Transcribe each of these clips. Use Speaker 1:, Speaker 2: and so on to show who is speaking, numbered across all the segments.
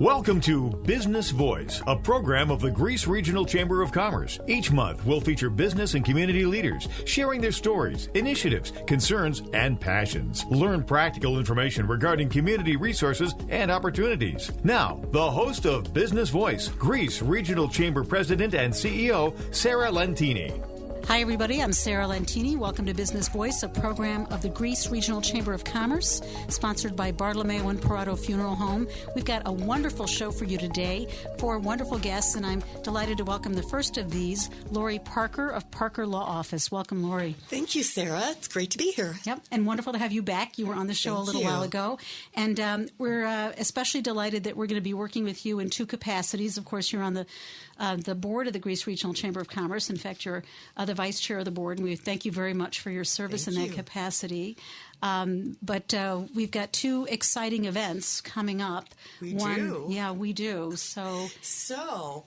Speaker 1: Welcome to Business Voice, a program of the Greece Regional Chamber of Commerce. Each month, we'll feature business and community leaders sharing their stories, initiatives, concerns, and passions. Learn practical information regarding community resources and opportunities. Now, the host of Business Voice, Greece Regional Chamber President and CEO, Sarah Lentini.
Speaker 2: Hi, everybody. I'm Sarah Lentini. Welcome to Business Voice, a program of the Greece Regional Chamber of Commerce, sponsored by Bartolomeo and Perotto Funeral Home. We've got a wonderful show for you today, 4 wonderful guests, and I'm delighted to welcome the first of these, Lori Parker of Parker Law Office. Welcome, Lori.
Speaker 3: Thank you, Sarah. It's great to be here.
Speaker 2: Yep, and wonderful to have you back. You were on the show a little while ago, and we're especially delighted that we're going to be working with you in 2 capacities. Of course, you're on the board of the Greece Regional Chamber of Commerce. In fact, you're the vice chair of the board, and we thank you very much for your service in that capacity. But we've got 2 exciting events coming up.
Speaker 3: We do.
Speaker 2: Yeah, we do. So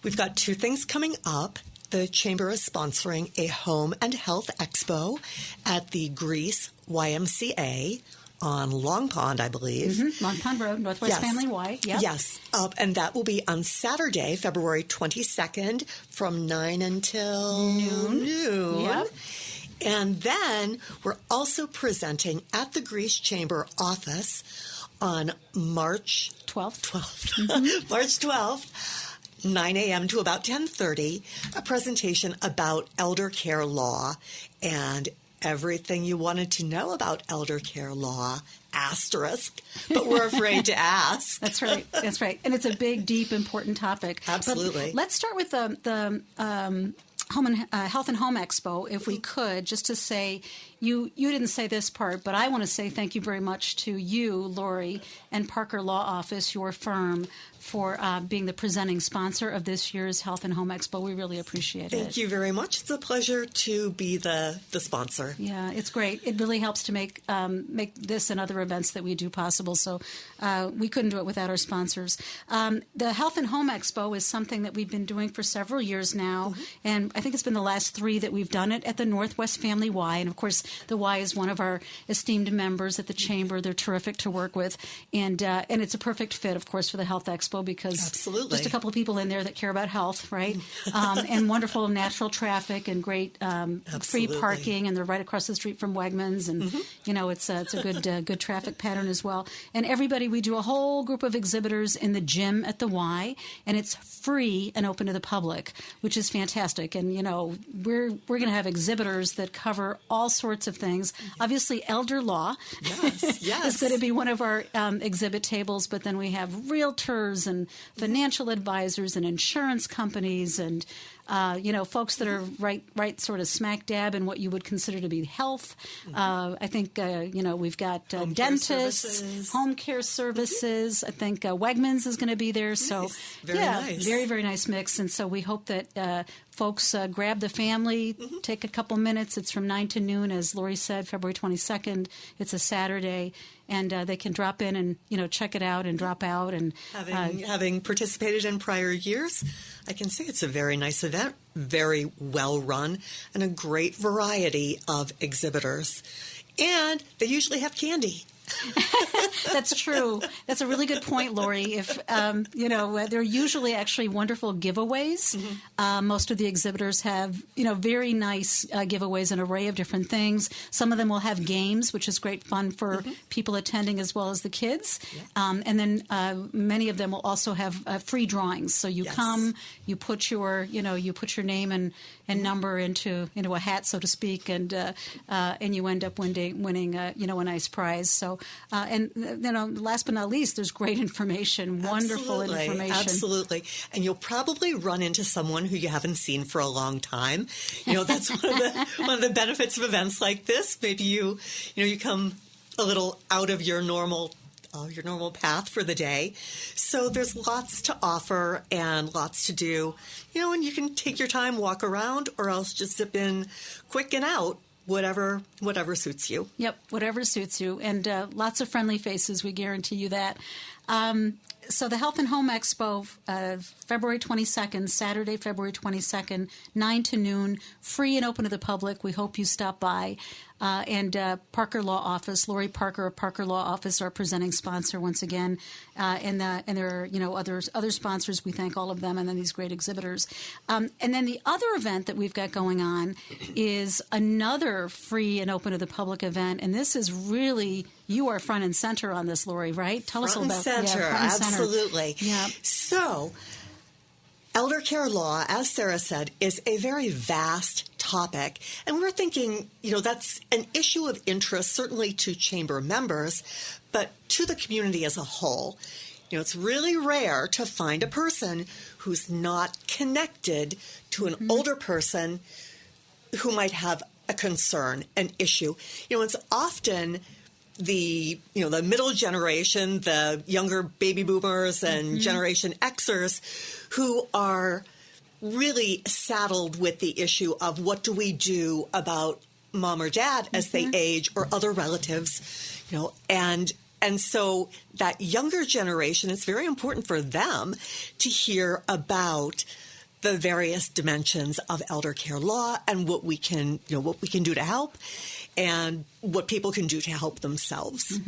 Speaker 3: we've got 2 things coming up. The Chamber is sponsoring a Home and Health Expo at the Greece YMCA on Long Pond, I believe.
Speaker 2: Mm-hmm. Long Pond Road, Northwest Family Y. Yep.
Speaker 3: Yes. And that will be on Saturday, February 22nd from 9 until noon.
Speaker 2: Yep.
Speaker 3: And then we're also presenting at the Greece Chamber office on March
Speaker 2: 12th.
Speaker 3: Mm-hmm. March 12th. 9 a.m. to about 10:30, a presentation about elder care law and everything you wanted to know about elder care law, asterisk, but we're afraid to ask.
Speaker 2: That's right. That's right. And it's a big, deep, important topic.
Speaker 3: Absolutely.
Speaker 2: But let's start with the Home and Health and Home Expo, if we could, just to say, you didn't say this part, but I want to say thank you very much to you, Lori, and Parker Law Office, your firm, for being the presenting sponsor of this year's Health and Home Expo. We really appreciate it.
Speaker 3: Thank you very much. It's a pleasure to be the sponsor.
Speaker 2: Yeah, it's great. It really helps to make this and other events that we do possible. So we couldn't do it without our sponsors. The Health and Home Expo is something that we've been doing for several years now, and I think it's been the last 3 that we've done it at the Northwest Family Y. And, of course, the Y is one of our esteemed members at the Chamber. They're terrific to work with, and it's a perfect fit, of course, for the Health Expo because
Speaker 3: Absolutely.
Speaker 2: just a couple of people in there that care about health, right? And wonderful natural traffic and great free parking, and they're right across the street from Wegmans, and it's a good traffic pattern as well. And everybody, we do a whole group of exhibitors in the gym at the Y, and it's free and open to the public, which is fantastic. And we're going to have exhibitors that cover all sorts of things. Obviously, elder law is going to be one of our exhibit tables, but then we have realtors and financial advisors and insurance companies and folks that are right sort of smack dab in what you would consider to be health. I think, we've got dentists, home care services. I think Wegmans is going to be there. So,
Speaker 3: nice.
Speaker 2: Very, very nice mix. And so we hope that folks grab the family, take a couple minutes. It's from 9 to noon, as Lori said, February 22nd. It's a Saturday. And they can drop in and, check it out and drop out. And
Speaker 3: having participated in prior years, I can say it's a very nice event, very well run, and a great variety of exhibitors. And they usually have candy.
Speaker 2: That's true. That's a really good point, Lori. If they're usually actually wonderful giveaways. Most of the exhibitors have very nice giveaways, an array of different things. Some of them will have games, which is great fun for people attending as well as the kids. And then many of them will also have free drawings. So you come, you put your name and number into a hat, so to speak, and you end up winning a nice prize. So and last but not least, there's great information, wonderful information.
Speaker 3: Absolutely. And you'll probably run into someone who you haven't seen for a long time. That's one of the benefits of events like this. Maybe you come a little out of your normal path for the day. So there's lots to offer and lots to do. And you can take your time, walk around, or else just zip in quick and out. Whatever suits you. Yep,
Speaker 2: whatever suits you. And lots of friendly faces, we guarantee you that. So the Health and Home Expo, February 22nd, Saturday, February 22nd, 9 to noon, free and open to the public. We hope you stop by. and Parker Law Office. Lori Parker of Parker Law Office, our presenting sponsor once again, and there are other sponsors. We thank all of them, and then these great exhibitors. And then the other event that we've got going on is another free and open to the public event, and this is really, you are front and center on this, Lori, right? Tell us about
Speaker 3: front and center. Absolutely.
Speaker 2: Yeah.
Speaker 3: So, elder care law, as Sarah said, is a very vast topic, and we're thinking, that's an issue of interest, certainly to chamber members, but to the community as a whole. It's really rare to find a person who's not connected to an older person who might have a concern, an issue. It's often the middle generation, the younger baby boomers and Generation Xers who are really saddled with the issue of what do we do about mom or dad as they age, or other relatives, and so that younger generation, it's very important for them to hear about the various dimensions of elder care law and what we can do to help, and what people can do to help themselves.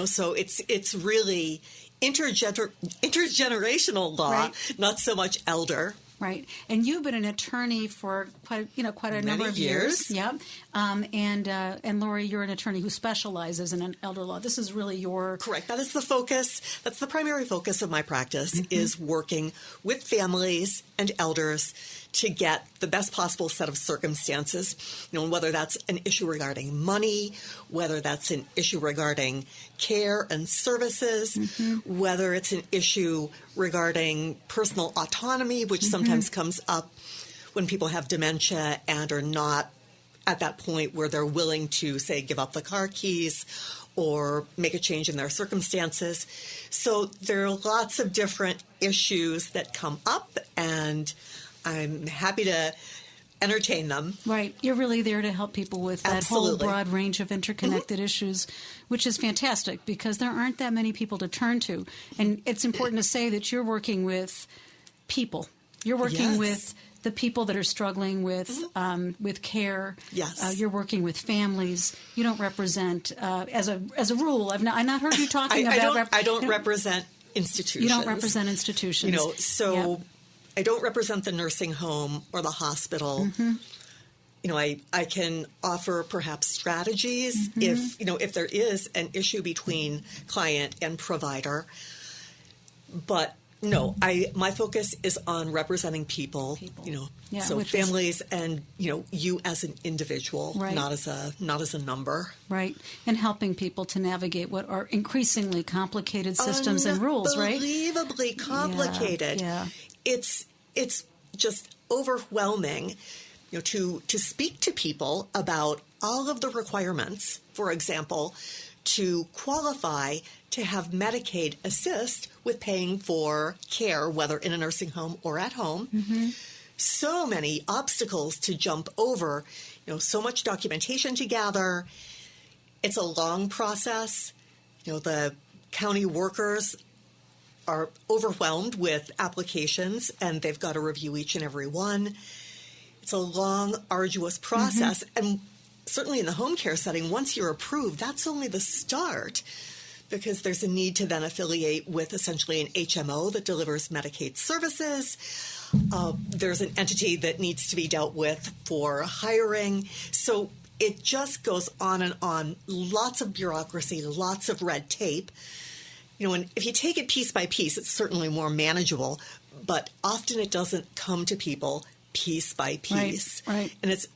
Speaker 3: So it's really intergenerational law, right. Not so much elder.
Speaker 2: Right, and you've been an attorney for quite a number of years. Yep, and Lori, you're an attorney who specializes in elder law. This is really your
Speaker 3: correct. That is the focus. That's the primary focus of my practice, is working with families and elders to get the best possible set of circumstances. Whether that's an issue regarding money, whether that's an issue regarding care and services, whether it's an issue regarding personal autonomy, which sometimes comes up when people have dementia and are not at that point where they're willing to, say, give up the car keys or make a change in their circumstances. So there are lots of different issues that come up, and I'm happy to entertain them.
Speaker 2: Right. You're really there to help people with that whole broad range of interconnected issues, which is fantastic because there aren't that many people to turn to. And it's important to say that you're working with people. You're working with the people that are struggling with care.
Speaker 3: Yes.
Speaker 2: You're working with families. You don't represent, as a rule, I've not heard you talking about...
Speaker 3: I don't represent institutions.
Speaker 2: You don't represent institutions.
Speaker 3: I don't represent the nursing home or the hospital. I can offer perhaps strategies if there is an issue between client and provider. But no, my focus is on representing people. So families and you as an individual, right. not as a number. Right,
Speaker 2: and helping people to navigate what are increasingly complicated systems and rules. Right,
Speaker 3: unbelievably complicated.
Speaker 2: Yeah.
Speaker 3: It's just overwhelming, to speak to people about all of the requirements, for example, to qualify to have Medicaid assist with paying for care, whether in a nursing home or at home. So many obstacles to jump over, so much documentation to gather. It's a long process. The county workers are overwhelmed with applications, and they've got to review each and every one. It's a long, arduous process. And certainly in the home care setting, once you're approved, that's only the start, because there's a need to then affiliate with essentially an HMO that delivers Medicaid services. There's an entity that needs to be dealt with for hiring. So it just goes on and on. Lots of bureaucracy, lots of red tape. And if you take it piece by piece, it's certainly more manageable, but often it doesn't come to people piece by piece.
Speaker 2: Right.
Speaker 3: And it's,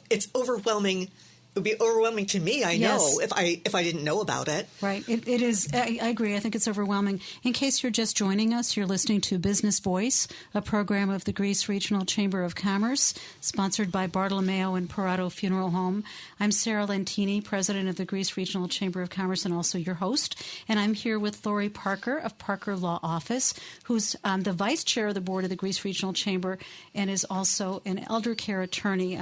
Speaker 3: it's overwhelming. It would be overwhelming to me, I know, if I didn't know about it.
Speaker 2: Right. It is. I agree. I think it's overwhelming. In case you're just joining us, you're listening to Business Voice, a program of the Greece Regional Chamber of Commerce, sponsored by Bartolomeo and Perotto Funeral Home. I'm Sarah Lentini, president of the Greece Regional Chamber of Commerce and also your host. And I'm here with Lori Parker of Parker Law Office, who's the vice chair of the board of the Greece Regional Chamber and is also an elder care attorney,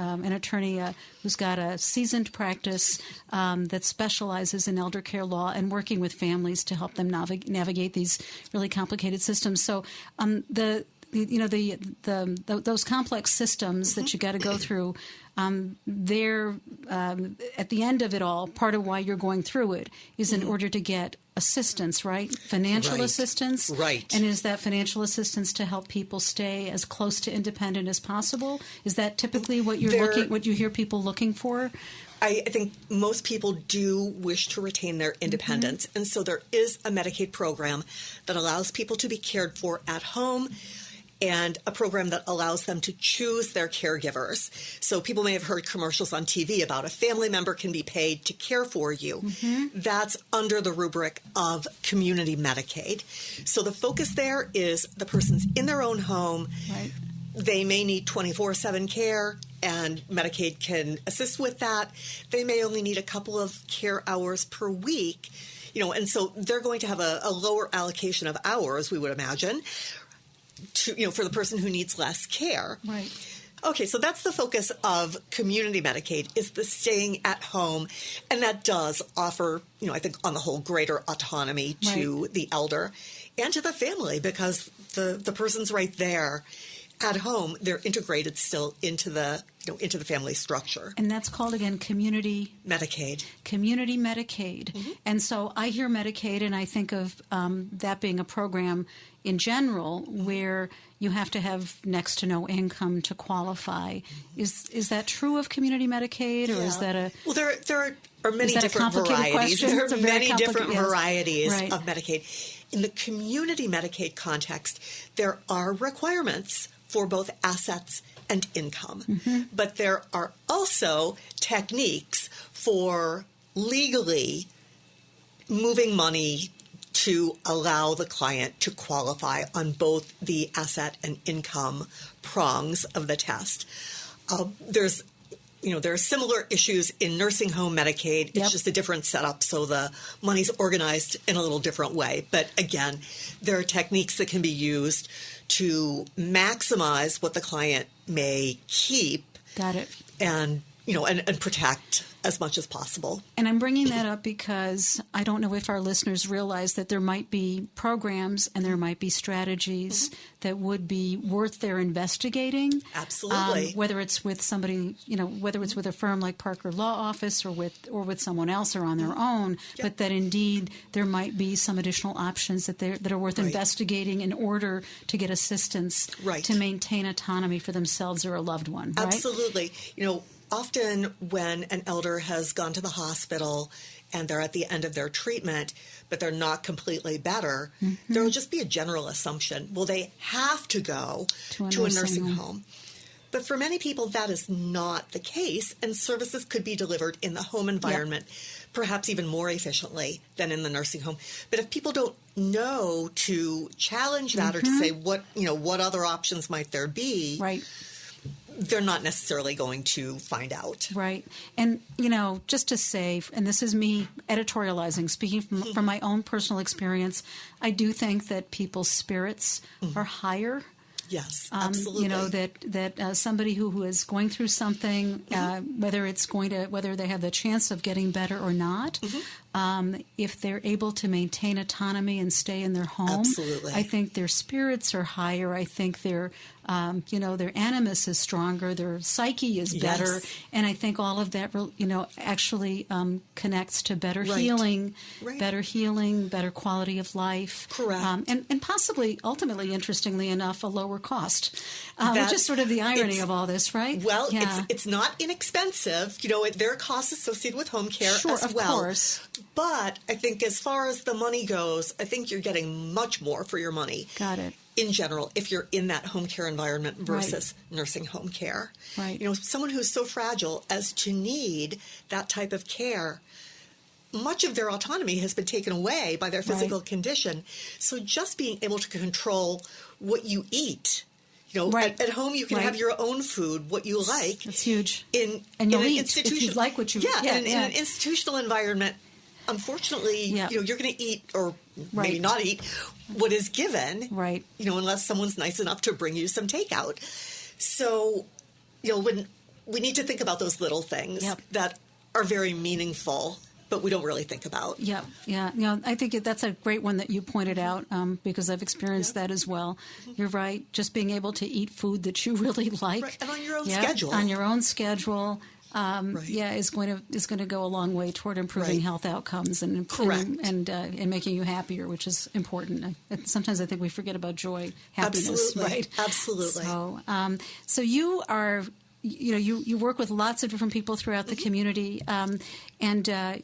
Speaker 2: who's got a seasoned practice that specializes in elder care law and working with families to help them navigate these really complicated systems. So those complex systems that you got to go through, they're at the end of it all, part of why you're going through it is in order to get assistance, right? Financial assistance.
Speaker 3: Right.
Speaker 2: And is that financial assistance to help people stay as close to independent as possible? Is that typically what what you hear people looking for?
Speaker 3: I think most people do wish to retain their independence. And so there is a Medicaid program that allows people to be cared for at home, and a program that allows them to choose their caregivers. So people may have heard commercials on TV about a family member can be paid to care for you. That's under the rubric of community Medicaid. So the focus there is the person's in their own home.
Speaker 2: Right.
Speaker 3: They may need 24/7 care, and Medicaid can assist with that. They may only need a couple of care hours per week, and so they're going to have a lower allocation of hours, we would imagine, for the person who needs less care.
Speaker 2: Right.
Speaker 3: Okay, so that's the focus of community Medicaid, is the staying at home. And that does offer, I think on the whole, greater autonomy to the elder and to the family, because the person's right there at home. They're integrated still into the family structure.
Speaker 2: And that's called, again, community
Speaker 3: Medicaid.
Speaker 2: Community Medicaid. And so I hear Medicaid and I think of that being a program in general where you have to have next to no income to qualify. Is that true of community Medicaid, or is that a...
Speaker 3: Well, there are many different varieties. There are many different varieties of Medicaid. In the community Medicaid context, there are requirements for both assets and income. But there are also techniques for legally moving money to allow the client to qualify on both the asset and income prongs of the test. There are similar issues in nursing home Medicaid. It's just a different setup, so the money's organized in a little different way. But again, there are techniques that can be used to maximize what the client may keep.
Speaker 2: Got it.
Speaker 3: And protect as much as possible.
Speaker 2: And I'm bringing that up because I don't know if our listeners realize that there might be programs and there might be strategies that would be worth their investigating.
Speaker 3: Absolutely.
Speaker 2: Whether it's with somebody, whether it's with a firm like Parker Law Office or with someone else or on their own, but that indeed there might be some additional options that are worth investigating in order to get assistance to maintain autonomy for themselves or a loved one. Right?
Speaker 3: Absolutely. Often when an elder has gone to the hospital and they're at the end of their treatment, but they're not completely better, there will just be a general assumption, well, they have to go to a nursing home. But for many people, that is not the case, and services could be delivered in the home environment, perhaps even more efficiently than in the nursing home. But if people don't know to challenge that or to say what other options might there be, they're not necessarily going to find out.
Speaker 2: Right. And, just to say, and this is me editorializing, speaking from my own personal experience, I do think that people's spirits are higher.
Speaker 3: Yes, absolutely.
Speaker 2: That somebody who is going through something, whether they have the chance of getting better or not, if they're able to maintain autonomy and stay in their home, I think their spirits are higher. I think their animus is stronger, their psyche is better, and I think all of that, actually connects to better healing, better quality of life,
Speaker 3: correct,
Speaker 2: and possibly, ultimately, interestingly enough, a lower cost, which is sort of the irony of all this, right?
Speaker 3: Well, it's not inexpensive. There are costs associated with home care as well.
Speaker 2: Of course.
Speaker 3: But I think as far as the money goes, I think you're getting much more for your money.
Speaker 2: Got it.
Speaker 3: In general, if you're in that home care environment versus nursing home care.
Speaker 2: Right.
Speaker 3: Someone who's so fragile as to need that type of care, much of their autonomy has been taken away by their physical condition. So just being able to control what you eat, at home you can have your own food, what you like.
Speaker 2: That's huge.
Speaker 3: And
Speaker 2: you'll eat if you like what you eat.
Speaker 3: In an institutional environment, unfortunately, you're going to eat or maybe not eat what is given, unless someone's nice enough to bring you some takeout. So, when we need to think about those little things that are very meaningful but we don't really think about.
Speaker 2: Yeah. I think that's a great one that you pointed out because I've experienced that as well. You're right. Just being able to eat food that you really like,
Speaker 3: right. And on your own schedule.
Speaker 2: On your own schedule. Is going to go a long way toward improving health outcomes and making you happier, which is important. Sometimes I think we forget about joy, happiness,
Speaker 3: Absolutely.
Speaker 2: right?
Speaker 3: Absolutely.
Speaker 2: So you are. You work with lots of different people throughout the community, and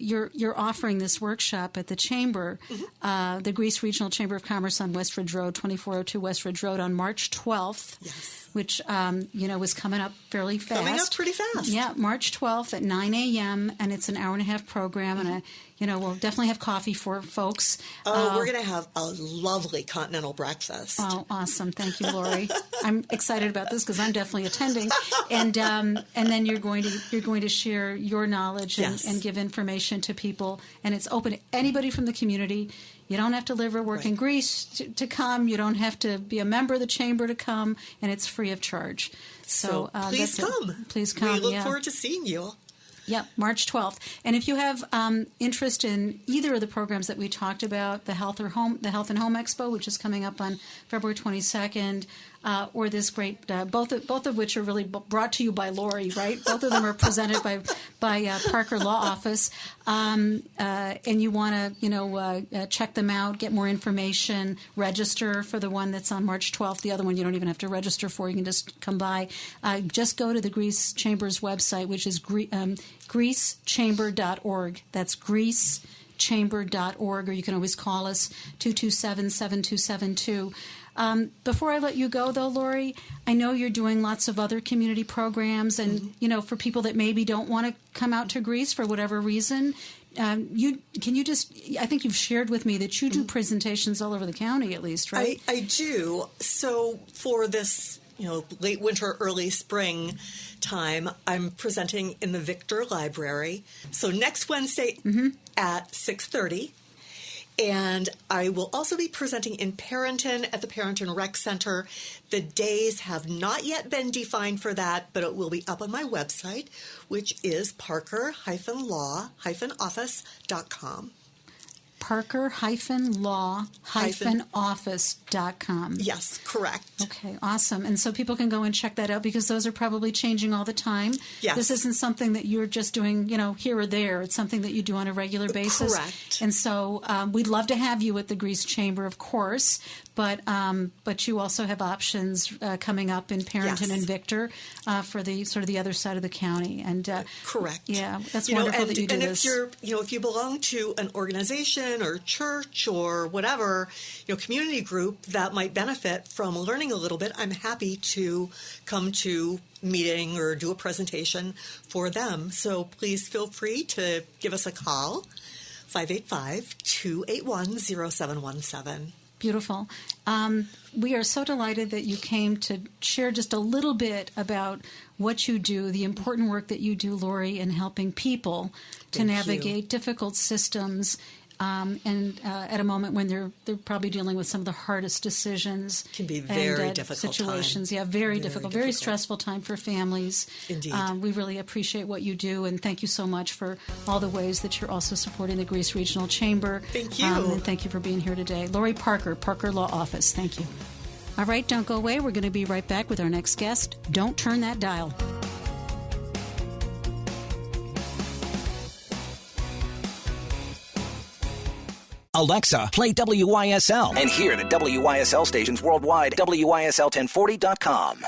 Speaker 2: you're offering this workshop at the Chamber, the Greece Regional Chamber of Commerce on Westridge Road, 2402 Westridge Road, on March 12th, which is coming up fairly fast.
Speaker 3: Coming up pretty fast.
Speaker 2: Yeah, March 12th at 9 a.m., and it's an hour-and-a-half program, and we'll definitely have coffee for folks.
Speaker 3: We're going to have a lovely continental breakfast.
Speaker 2: Oh, awesome. Thank you, Lori. I'm excited about this because I'm definitely attending. And then you're going to share your knowledge and give information to people. And it's open to anybody from the community. You don't have to live or work in Greece to come. You don't have to be a member of the Chamber to come. And it's free of charge. So
Speaker 3: please come.
Speaker 2: Please come.
Speaker 3: We look forward to seeing you.
Speaker 2: Yep, March 12th. And if you have interest in either of the programs that we talked about, the Health and Home Expo, which is coming up on February 22nd, or this great, both of which are really brought to you by Lori, right? Both of them are presented by Parker Law Office, and you want to check them out, get more information, register for the one that's on March 12th. The other one you don't even have to register for; you can just come by. Just go to the Greece Chamber's website, which is greecechamber.org. That's greecechamber.org, or you can always call us 227-7272. Before I let you go, though, Lori, I know you're doing lots of other community programs, and for people that maybe don't want to come out to Greece for whatever reason, I think you've shared with me that you do presentations all over the county, at least, right?
Speaker 3: I do. So for this, late winter, early spring time, I'm presenting in the Victor Library. So next Wednesday at 6:30. And I will also be presenting in Perrington at the Perrington Rec Center. The days have not yet been defined for that, but it will be up on my website, which is parker-law-office.com.
Speaker 2: Parker-law-office.com.
Speaker 3: Yes, correct.
Speaker 2: Okay, awesome. And so people can go and check that out because those are probably changing all the time.
Speaker 3: Yes.
Speaker 2: This isn't something that you're just doing, here or there. It's something that you do on a regular basis.
Speaker 3: Correct.
Speaker 2: And so we'd love to have you at the Greece Chamber, of course, but you also have options coming up in Perrington and Victor for the sort of the other side of the county. And
Speaker 3: correct.
Speaker 2: Yeah, that's wonderful that you do this.
Speaker 3: And if you belong to an organization or church or whatever, community group that might benefit from learning a little bit, I'm happy to come to meeting or do a presentation for them. So please feel free to give us a call, 585-281-0717.
Speaker 2: Beautiful. We are so delighted that you came to share just a little bit about what you do, the important work that you do, Lori, in helping people to navigate difficult systems and at a moment when they're probably dealing with some of the hardest decisions.
Speaker 3: Can be very difficult
Speaker 2: situations.
Speaker 3: Time.
Speaker 2: Yeah, very difficult, very stressful time for families.
Speaker 3: Indeed.
Speaker 2: We really appreciate what you do, and thank you so much for all the ways that you're also supporting the Greece Regional Chamber.
Speaker 3: Thank you.
Speaker 2: And thank you for being here today. Lori Parker, Parker Law Office. Thank you. All right, don't go away. We're going to be right back with our next guest. Don't turn that dial.
Speaker 4: Alexa, play WYSL. And hear the WYSL stations worldwide. WYSL1040.com.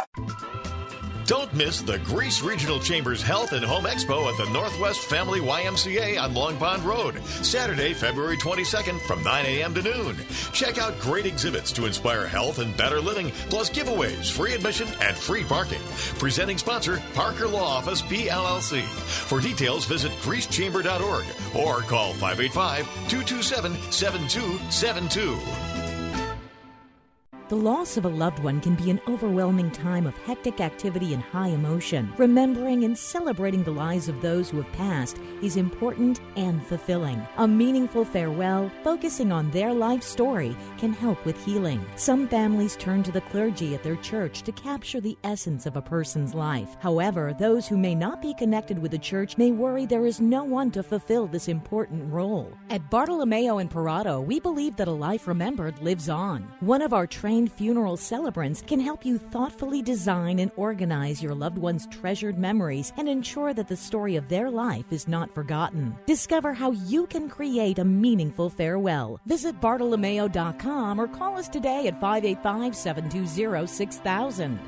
Speaker 1: Don't miss the Greece Regional Chamber's Health and Home Expo at the Northwest Family YMCA on Long Pond Road, Saturday, February 22nd from 9 a.m. to noon. Check out great exhibits to inspire health and better living, plus giveaways, free admission, and free parking. Presenting sponsor, Parker Law Office, PLLC. For details, visit greecechamber.org or call 585-227-7272.
Speaker 5: The loss of a loved one can be an overwhelming time of hectic activity and high emotion. Remembering and celebrating the lives of those who have passed is important and fulfilling. A meaningful farewell, focusing on their life story, can help with healing. Some families turn to the clergy at their church to capture the essence of a person's life. However, those who may not be connected with the church may worry there is no one to fulfill this important role. At Bartolomeo and Perotto, we believe that a life remembered lives on. One of our trained funeral celebrants can help you thoughtfully design and organize your loved one's treasured memories and ensure that the story of their life is not forgotten. Discover how you can create a meaningful farewell. Visit Bartolomeo.com or call us today at 585-720-6000.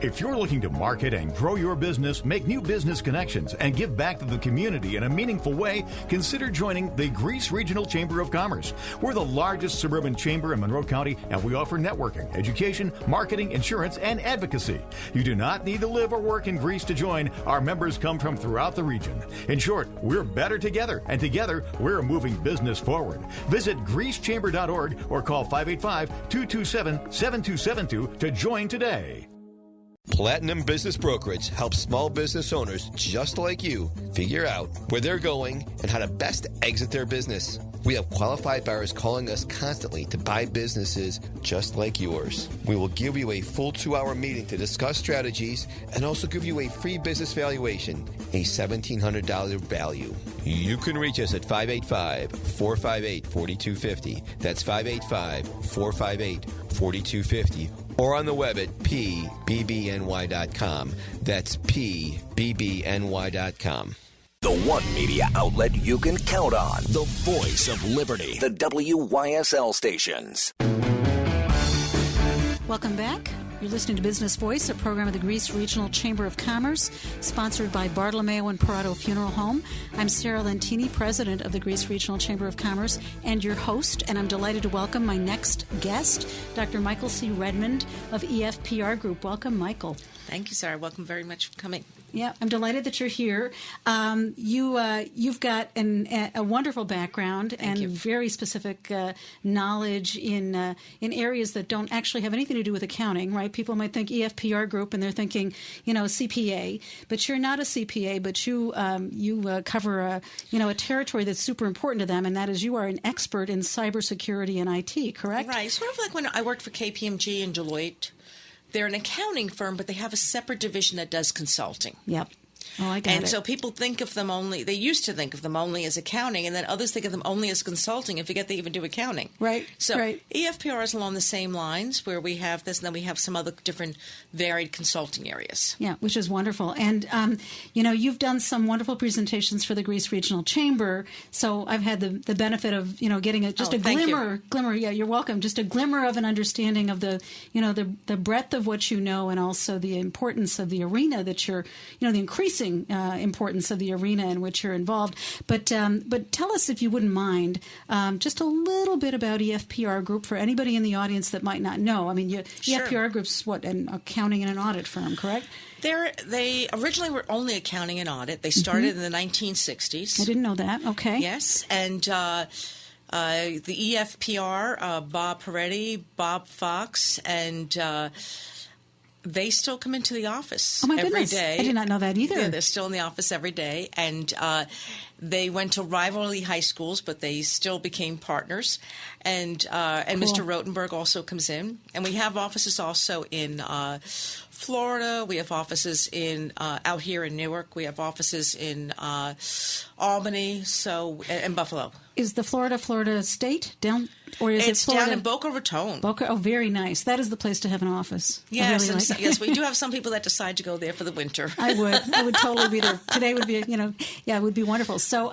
Speaker 1: If you're looking to market and grow your business, make new business connections, and give back to the community in a meaningful way, consider joining the Greece Regional Chamber of Commerce. We're the largest suburban chamber in Monroe County, and we offer networking, education, marketing, insurance, and advocacy. You do not need to live or work in Greece to join. Our members come from throughout the region. In short, we're better together, and together, we're moving business forward. Visit greecechamber.org or call 585-227-7272 to join today.
Speaker 6: Platinum Business Brokerage helps small business owners just like you figure out where they're going and how to best exit their business. We have qualified buyers calling us constantly to buy businesses just like yours. We will give you a full 2-hour meeting to discuss strategies and also give you a free business valuation, a $1,700 value. You can reach us at 585-458-4250. That's 585-458-4250. Or on the web at pbbny.com. That's pbbny.com.
Speaker 4: The one media outlet you can count on. The voice of liberty. The WYSL stations.
Speaker 2: Welcome back. You're listening to Business Voice, a program of the Greece Regional Chamber of Commerce, sponsored by Bartolomeo and Perotto Funeral Home. I'm Sarah Lentini, president of the Greece Regional Chamber of Commerce, and your host, and I'm delighted to welcome my next guest, Dr. Michael C. Redmond of EFPR Group. Welcome, Michael.
Speaker 7: Thank you, Sarah. Welcome very much for coming.
Speaker 2: Yeah, I'm delighted that you're here. You've got a wonderful background and very specific knowledge in areas that don't actually have anything to do with accounting, right? People might think EFPR Group and they're thinking, CPA, but you're not a CPA, but you cover a territory that's super important to them, and that is you are an expert in cybersecurity and IT, correct?
Speaker 7: Right. Sort of like when I worked for KPMG and Deloitte. They're an accounting firm, but they have a separate division that does consulting.
Speaker 2: Yep. Oh, I got it.
Speaker 7: And so people think of them only, they used to think of them only as accounting, and then others think of them only as consulting and forget they even do accounting.
Speaker 2: Right.
Speaker 7: So
Speaker 2: right.
Speaker 7: EFPR is along the same lines where we have this, and then we have some other different varied consulting areas.
Speaker 2: Yeah, which is wonderful. And, you've done some wonderful presentations for the Greece Regional Chamber, so I've had the benefit of, getting a glimmer. Yeah, you're welcome. Just a glimmer of an understanding of the breadth of what you know, and also the importance of the arena that you're, the increasing importance of the arena in which you're involved. But tell us, if you wouldn't mind, just a little bit about EFPR Group for anybody in the audience that might not know. I mean,
Speaker 7: Sure.
Speaker 2: EFPR Group's what, an accounting and an audit firm, correct?
Speaker 7: They originally were only accounting and audit. They started in the 1960s.
Speaker 2: I didn't know that. Okay.
Speaker 7: Yes, and the EFPR, Bob Peretti, Bob Fox, and they still come into the office every day.
Speaker 2: I did not know that either.
Speaker 7: Yeah, they're still in the office every day. And they went to rivalry high schools, but they still became partners. And cool. Mr. Rotenberg also comes in. And we have offices also in Florida. We have offices in out here in Newark. We have offices in Albany, and Buffalo.
Speaker 2: Is the Florida State down, or is
Speaker 7: it's
Speaker 2: it Florida?
Speaker 7: Down in Boca Raton?
Speaker 2: Oh, very nice. That is the place to have an office.
Speaker 7: Yes,
Speaker 2: really
Speaker 7: yes. We do have some people that decide to go there for the winter.
Speaker 2: I would totally be there. Today would be, it would be wonderful. So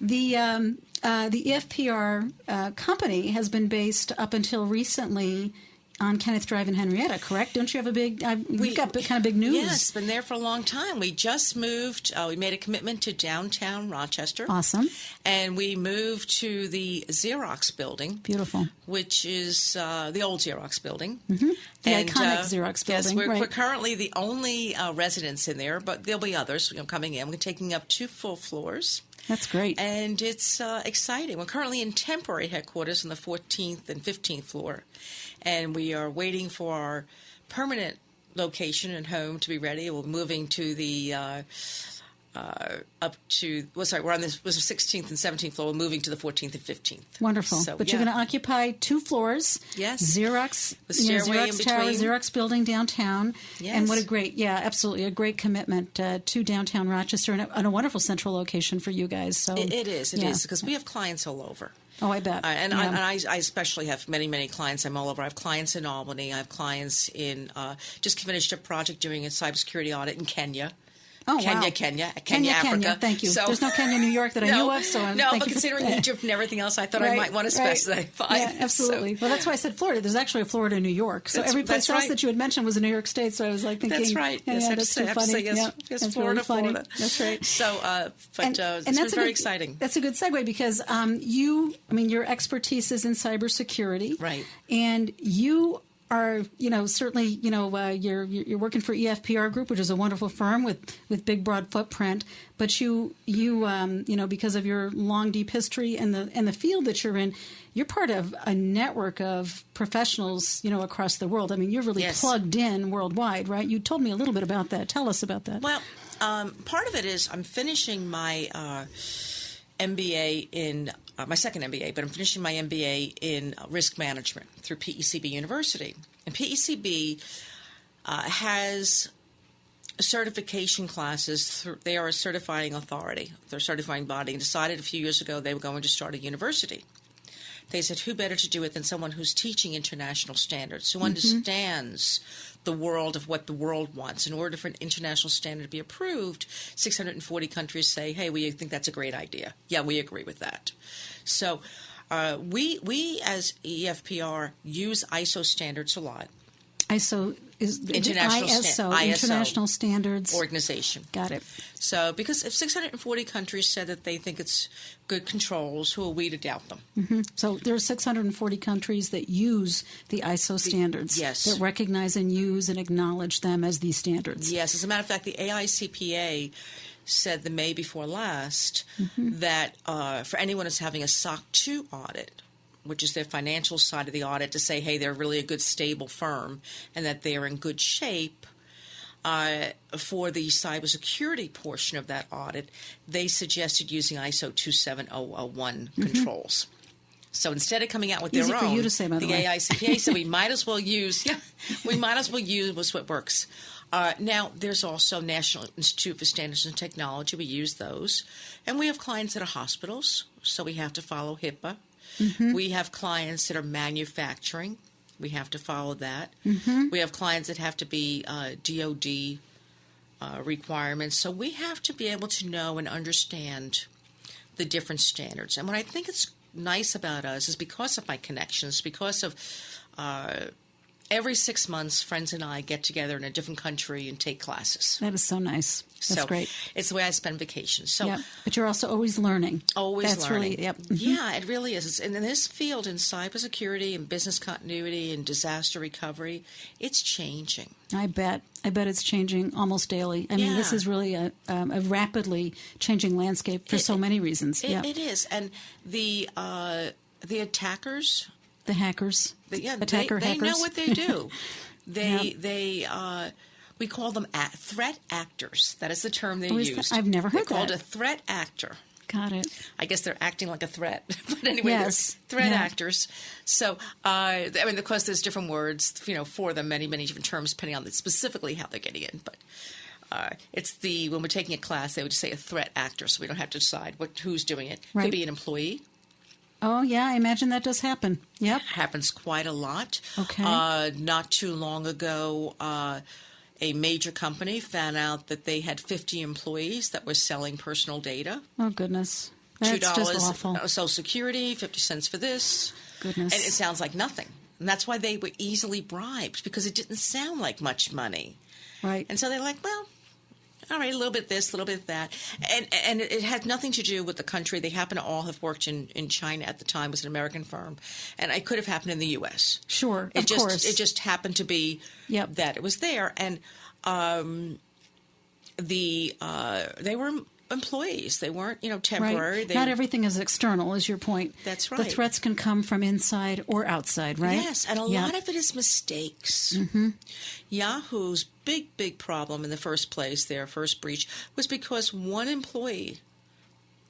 Speaker 2: the EFPR company has been based up until recently on Kenneth Drive in Henrietta, correct? Don't you have a big? We've got kind of big news.
Speaker 7: Yes, been there for a long time. We just moved. We made a commitment to downtown Rochester.
Speaker 2: Awesome.
Speaker 7: And we moved to the Xerox building.
Speaker 2: Beautiful.
Speaker 7: Which is the old Xerox building.
Speaker 2: Mm-hmm. The iconic Xerox building.
Speaker 7: Yes, we're currently the only residents in there, but there'll be others coming in. We're taking up 2 full floors.
Speaker 2: That's great.
Speaker 7: And it's exciting. We're currently in temporary headquarters on the 14th and 15th floor, and we are waiting for our permanent location and home to be ready. We're moving to the we're on this was the 16th and 17th floor. We're moving to the 14th and 15th.
Speaker 2: Wonderful.
Speaker 7: So,
Speaker 2: but you're going to occupy 2 floors.
Speaker 7: Yes.
Speaker 2: Xerox,
Speaker 7: the stairway in
Speaker 2: Xerox Tower,
Speaker 7: between.
Speaker 2: Xerox building downtown.
Speaker 7: Yes.
Speaker 2: And what a great, absolutely, a great commitment to downtown Rochester and a wonderful central location for you guys. So
Speaker 7: It is, because we have clients all over.
Speaker 2: Oh, I bet.
Speaker 7: I especially have many, many clients. I'm all over. I have clients in Albany. I have clients in, just finished a project doing a cybersecurity audit in Kenya.
Speaker 2: Oh,
Speaker 7: Kenya,
Speaker 2: wow.
Speaker 7: Kenya, Africa.
Speaker 2: Kenya, thank you.
Speaker 7: So,
Speaker 2: There's no Kenya, New York that I knew of. So
Speaker 7: but considering Egypt and everything else, I thought I might want to specify.
Speaker 2: Yeah, absolutely. Well, that's why I said Florida. There's actually a Florida, New York. So every place else that you had mentioned was in New York State. So I was like thinking,
Speaker 7: that's right.
Speaker 2: That's too funny.
Speaker 7: Yes,
Speaker 2: Florida,
Speaker 7: Florida.
Speaker 2: That's right.
Speaker 7: So, it's been very exciting.
Speaker 2: That's a good segue because your expertise is in cybersecurity,
Speaker 7: right?
Speaker 2: And you are, certainly, you're working for EFPR Group, which is a wonderful firm with big, broad footprint. But you because of your long, deep history and the field that you're in, you're part of a network of professionals, across the world. I mean, you're really plugged in worldwide, right? You told me a little bit about that. Tell us about that.
Speaker 7: Well, part of it is I'm finishing my MBA in my second MBA, but I'm finishing my MBA in risk management through PECB University. And PECB has certification classes. They are a certifying authority. They're a certifying body, and decided a few years ago they were going to start a university. They said, who better to do it than someone who's teaching international standards, who understands the world of what the world wants. In order for an international standard to be approved, 640 countries say, hey, we think that's a great idea. Yeah, we agree with that. So we as EFPR use ISO standards a lot.
Speaker 2: ISO is International Standards
Speaker 7: Organization.
Speaker 2: Got it.
Speaker 7: So, because if 640 countries said that they think it's good controls, who are we to doubt them?
Speaker 2: Mm-hmm. So there are 640 countries that use the ISO standards.
Speaker 7: Yes.
Speaker 2: That recognize and use and acknowledge them as these standards.
Speaker 7: Yes. As a matter of fact, the AICPA said the May before last that for anyone who's having a SOC 2 audit, which is their financial side of the audit, to say, hey, they're really a good, stable firm and that they are in good shape. For the cybersecurity portion of that audit, they suggested using ISO 27001 controls. So instead of coming out with
Speaker 2: Easy
Speaker 7: their
Speaker 2: for
Speaker 7: own,
Speaker 2: you to say, by the way.
Speaker 7: AICPA said we might as well use what works. Now, there's also National Institute for Standards and Technology. We use those. And we have clients that are hospitals, so we have to follow HIPAA. We have clients that are manufacturing. We have to follow that. We have clients that have to be DOD requirements. So we have to be able to know and understand the different standards. And what I think is nice about us is because of my connections, because of every 6 months, friends and I get together in a different country and take classes.
Speaker 2: That is so nice. That's great.
Speaker 7: It's the way I spend vacations. So,
Speaker 2: but you're also always learning.
Speaker 7: That's
Speaker 2: learning.
Speaker 7: Really, yeah, it really is. And in this field, in cybersecurity and business continuity and disaster recovery, it's changing.
Speaker 2: I bet it's changing almost daily. I mean, this is really a rapidly changing landscape for so many reasons.
Speaker 7: It is. And the attackers...
Speaker 2: The hackers.
Speaker 7: Hackers. They know what they do. We call them threat actors. That is the term they use.
Speaker 2: I've never heard that.
Speaker 7: They're called a threat actor.
Speaker 2: Got it.
Speaker 7: I guess they're acting like a threat. But anyway, they're threat actors. So, of course, there's different words, for them, many, many different terms, depending on specifically how they're getting in. But when we're taking a class, they would just say a threat actor, so we don't have to decide who's doing it. Right. Could be an employee.
Speaker 2: Oh, yeah, I imagine that does happen. Yep.
Speaker 7: It happens quite a lot.
Speaker 2: Okay.
Speaker 7: Not too long ago, a major company found out that they had 50 employees that were selling personal data.
Speaker 2: Oh, goodness. That's
Speaker 7: $2
Speaker 2: just awful.
Speaker 7: Social Security, 50 cents for this.
Speaker 2: Goodness.
Speaker 7: And it sounds like nothing. And that's why they were easily bribed, because it didn't sound like much money.
Speaker 2: Right.
Speaker 7: And so they're like, well, all right, a little bit this, a little bit that. And it had nothing to do with the country. They happen to all have worked in China at the time. It was an American firm. And it could have happened in the U.S.
Speaker 2: Sure, of course.
Speaker 7: It just happened to be that it was there. And they were employees. They weren't, temporary.
Speaker 2: Right. Not everything is external, is your point.
Speaker 7: That's right.
Speaker 2: The threats can come from inside or outside, right?
Speaker 7: Yes, and a lot of it is mistakes.
Speaker 2: Mm-hmm.
Speaker 7: Yahoo's big problem in the first place, their first breach, was because one employee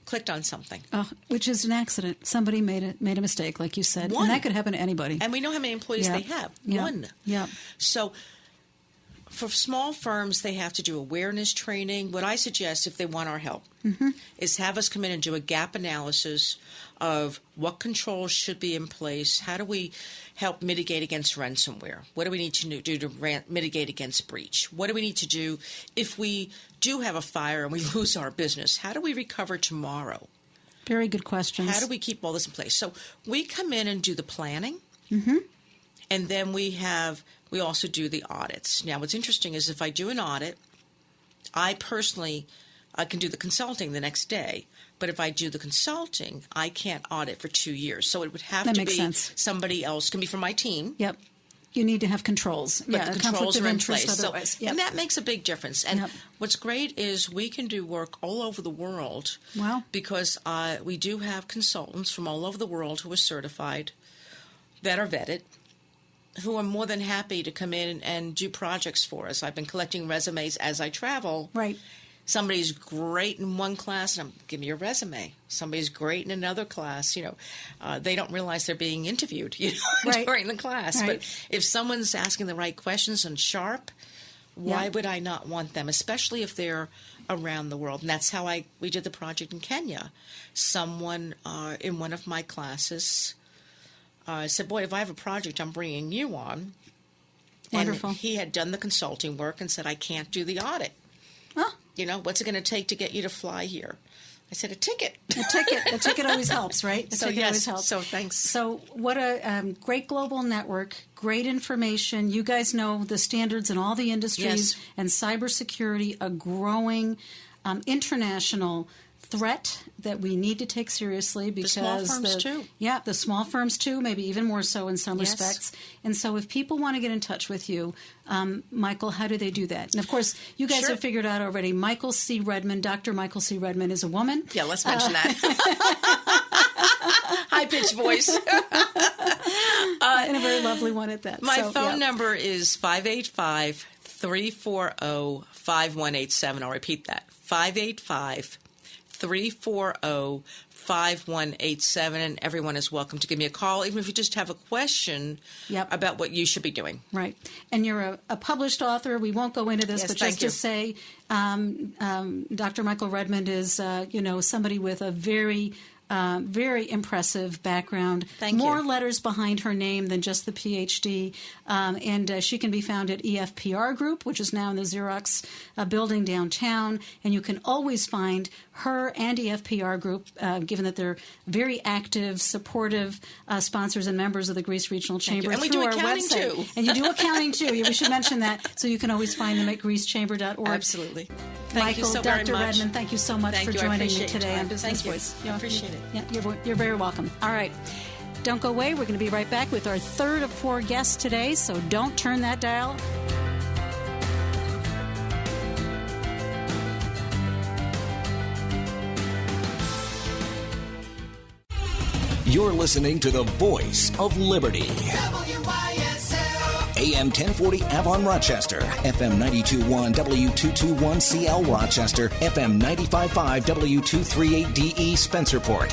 Speaker 7: clicked on something.
Speaker 2: Which is an accident. Somebody made a mistake, like you said.
Speaker 7: One.
Speaker 2: And that could happen to anybody.
Speaker 7: And we know how many employees they have. One.
Speaker 2: Yeah.
Speaker 7: So for small firms, they have to do awareness training. What I suggest, if they want our help, is have us come in and do a gap analysis of what controls should be in place. How do we help mitigate against ransomware? What do we need to do to mitigate against breach? What do we need to do if we do have a fire and we lose our business? How do we recover tomorrow?
Speaker 2: Very good questions.
Speaker 7: How do we keep all this in place? So we come in and do the planning, and then we also do the audits. Now, what's interesting is if I do an audit, I personally can do the consulting the next day. But if I do the consulting, I can't audit for 2 years. So it would have to be somebody else. It can be from my team.
Speaker 2: Yep. You need to have controls.
Speaker 7: But the controls are in place.
Speaker 2: Otherwise.
Speaker 7: And that makes a big difference. And what's great is we can do work all over the world.
Speaker 2: Wow.
Speaker 7: Because we do have consultants from all over the world who are certified, that are vetted, who are more than happy to come in and do projects for us. I've been collecting resumes as I travel.
Speaker 2: Right.
Speaker 7: Somebody's great in one class, and give me your resume. Somebody's great in another class. They don't realize they're being interviewed during the class.
Speaker 2: Right.
Speaker 7: But if someone's asking the right questions and sharp, why would I not want them, especially if they're around the world? And that's how we did the project in Kenya. Someone in one of my classes said, boy, if I have a project, I'm bringing you on.
Speaker 2: Wonderful.
Speaker 7: And he had done the consulting work and said, I can't do the audit.
Speaker 2: Huh?
Speaker 7: What's it going to take to get you to fly here? I said, a ticket.
Speaker 2: A ticket always helps, right? Always helps.
Speaker 7: So thanks.
Speaker 2: So what a great global network, great information. You guys know the standards in all the industries, and cybersecurity, a growing international threat that we need to take seriously, because
Speaker 7: the small firms too.
Speaker 2: Yeah, the small firms too, maybe even more so in some respects. And so if people want to get in touch with you, Michael, how do they do that? And of course, you guys have figured out already, Michael C. Redmond, Dr. Michael C. Redmond is a woman.
Speaker 7: Yeah, let's mention that. High-pitched voice.
Speaker 2: And a very lovely one at that.
Speaker 7: My phone number is 585-340-5187. I'll repeat that, 585-340-5187, and everyone is welcome to give me a call, even if you just have a question about what you should be doing.
Speaker 2: Right. And you're a published author. We won't go into this, but just to say, Dr. Michael Redmond is, somebody with a very impressive background. More letters behind her name than just the PhD. And she can be found at EFPR Group, which is now in the Xerox building downtown. And you can always find her and EFPR Group, given that they're very active, supportive sponsors and members of the Greece Regional Chamber.
Speaker 7: And we do accounting too.
Speaker 2: And you do accounting too. We should mention that. So you can always find them at greecechamber.org.
Speaker 7: Absolutely.
Speaker 2: Thank you so very much. Dr. Redmond, thank you so much for joining me today on Business Voice.
Speaker 7: I appreciate it.
Speaker 2: Yeah, you're very welcome. All right. Don't go away. We're going to be right back with our third of 4 guests today, so don't turn that dial.
Speaker 4: You're listening to the voice of liberty.
Speaker 8: WYSL.
Speaker 4: AM 1040 Avon Rochester, FM 92.1 W221CL Rochester, FM 95.5 W238DE Spencerport.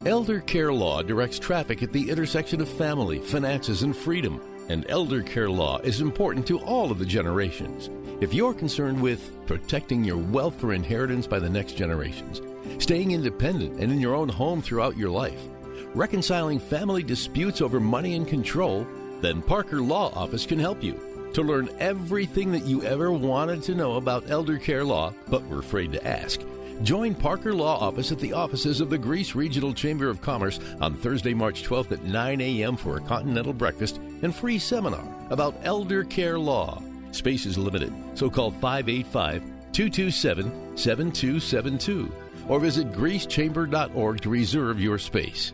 Speaker 9: Elder Care Law directs traffic at the intersection of family, finances, and freedom. And elder care law is important to all of the generations. If you're concerned with protecting your wealth for inheritance by the next generations, staying independent and in your own home throughout your life, reconciling family disputes over money and control, then Parker Law Office can help you. To learn everything that you ever wanted to know about elder care law, but were afraid to ask, join Parker Law Office at the offices of the Greece Regional Chamber of Commerce on Thursday, March 12th at 9 a.m. for a continental breakfast and free seminar about elder care law. Space is limited, so call 585-227-7272 or visit greecechamber.org to reserve your space.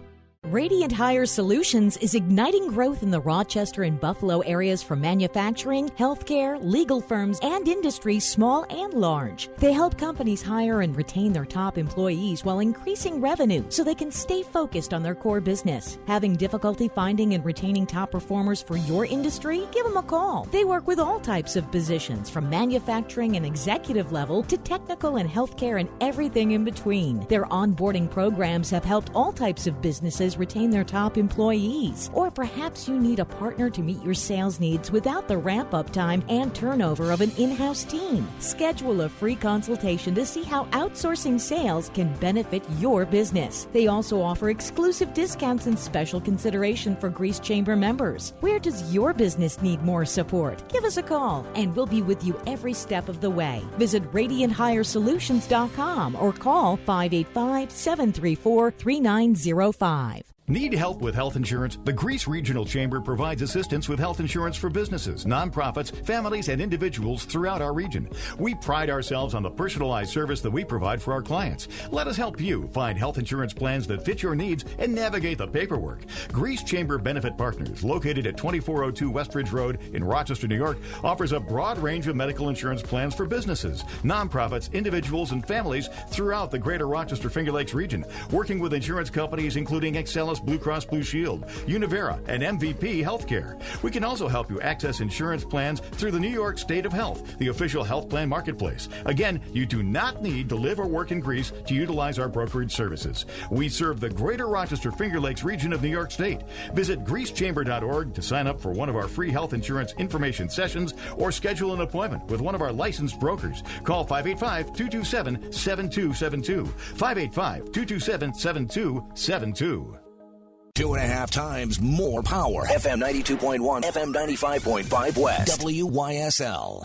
Speaker 5: RadiantHire Solutions is igniting growth in the Rochester and Buffalo areas for manufacturing, healthcare, legal firms, and industry, small and large. They help companies hire and retain their top employees while increasing revenue so they can stay focused on their core business. Having difficulty finding and retaining top performers for your industry? Give them a call. They work with all types of positions, from manufacturing and executive level to technical and healthcare and everything in between. Their onboarding programs have helped all types of businesses retain their top employees. Or perhaps you need a partner to meet your sales needs without the ramp-up time and turnover of an in-house team. Schedule a free consultation to see how outsourcing sales can benefit your business. They also offer exclusive discounts and special consideration for Grease Chamber members. Where does your business need more support? Give us a call, and we'll be with you every step of the way. Visit RadiantHireSolutions.com or call 585-734-3905.
Speaker 1: Need help with health insurance? The Greece Regional Chamber provides assistance with health insurance for businesses, nonprofits, families, and individuals throughout our region. We pride ourselves on the personalized service that we provide for our clients. Let us help you find health insurance plans that fit your needs and navigate the paperwork. Greece Chamber Benefit Partners, located at 2402 Westridge Road in Rochester, New York, offers a broad range of medical insurance plans for businesses, nonprofits, individuals, and families throughout the greater Rochester Finger Lakes region, working with insurance companies including Excelis Blue Cross Blue Shield, Univera, and MVP Healthcare. We can also help you access insurance plans through the New York State of Health, the official health plan marketplace. Again, you do not need to live or work in Greece to utilize our brokerage services. We serve the greater Rochester Finger Lakes region of New York State. Visit greasechamber.org to sign up for one of our free health insurance information sessions or schedule an appointment with one of our licensed brokers. Call 585-227-7272. 585-227-7272.
Speaker 4: 2.5 times more power. FM 92.1, FM 95.5 West. WYSL.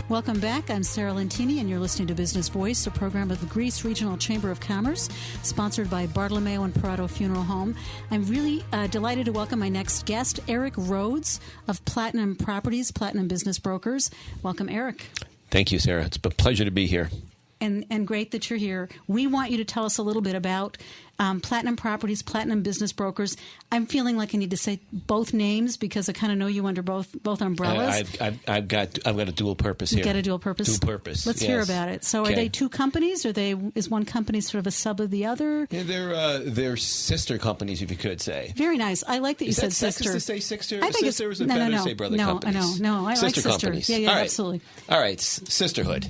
Speaker 2: Welcome back. I'm Sarah Lentini, and you're listening to Business Voice, a program of the Greece Regional Chamber of Commerce, sponsored by Bartolomeo and Perotto Funeral Home. I'm really delighted to welcome my next guest, Erik Rhodes of Platinum Properties, Platinum Business Brokers. Welcome, Erik.
Speaker 8: Thank you, Sarah. It's a pleasure to be here.
Speaker 2: And great that you're here. We want you to tell us a little bit about Platinum Properties, Platinum Business Brokers. I'm feeling like I need to say both names because I kind of know you under both umbrellas.
Speaker 8: I've got a dual purpose here.
Speaker 2: You've got a dual purpose.
Speaker 8: Dual purpose.
Speaker 2: Let's hear about it. So, Are they two companies? Is one company sort of a sub of the other?
Speaker 8: Yeah, they're sister companies, if you could say.
Speaker 2: Very nice. I like that you said sister.
Speaker 8: Is that sexist to say sister?
Speaker 2: I think
Speaker 8: sister,
Speaker 2: it's
Speaker 8: or is it better to say brother companies?
Speaker 2: No, I
Speaker 8: sister
Speaker 2: like sister.
Speaker 8: Companies.
Speaker 2: Yeah,
Speaker 8: All right.
Speaker 2: Absolutely.
Speaker 8: All right, sisterhood.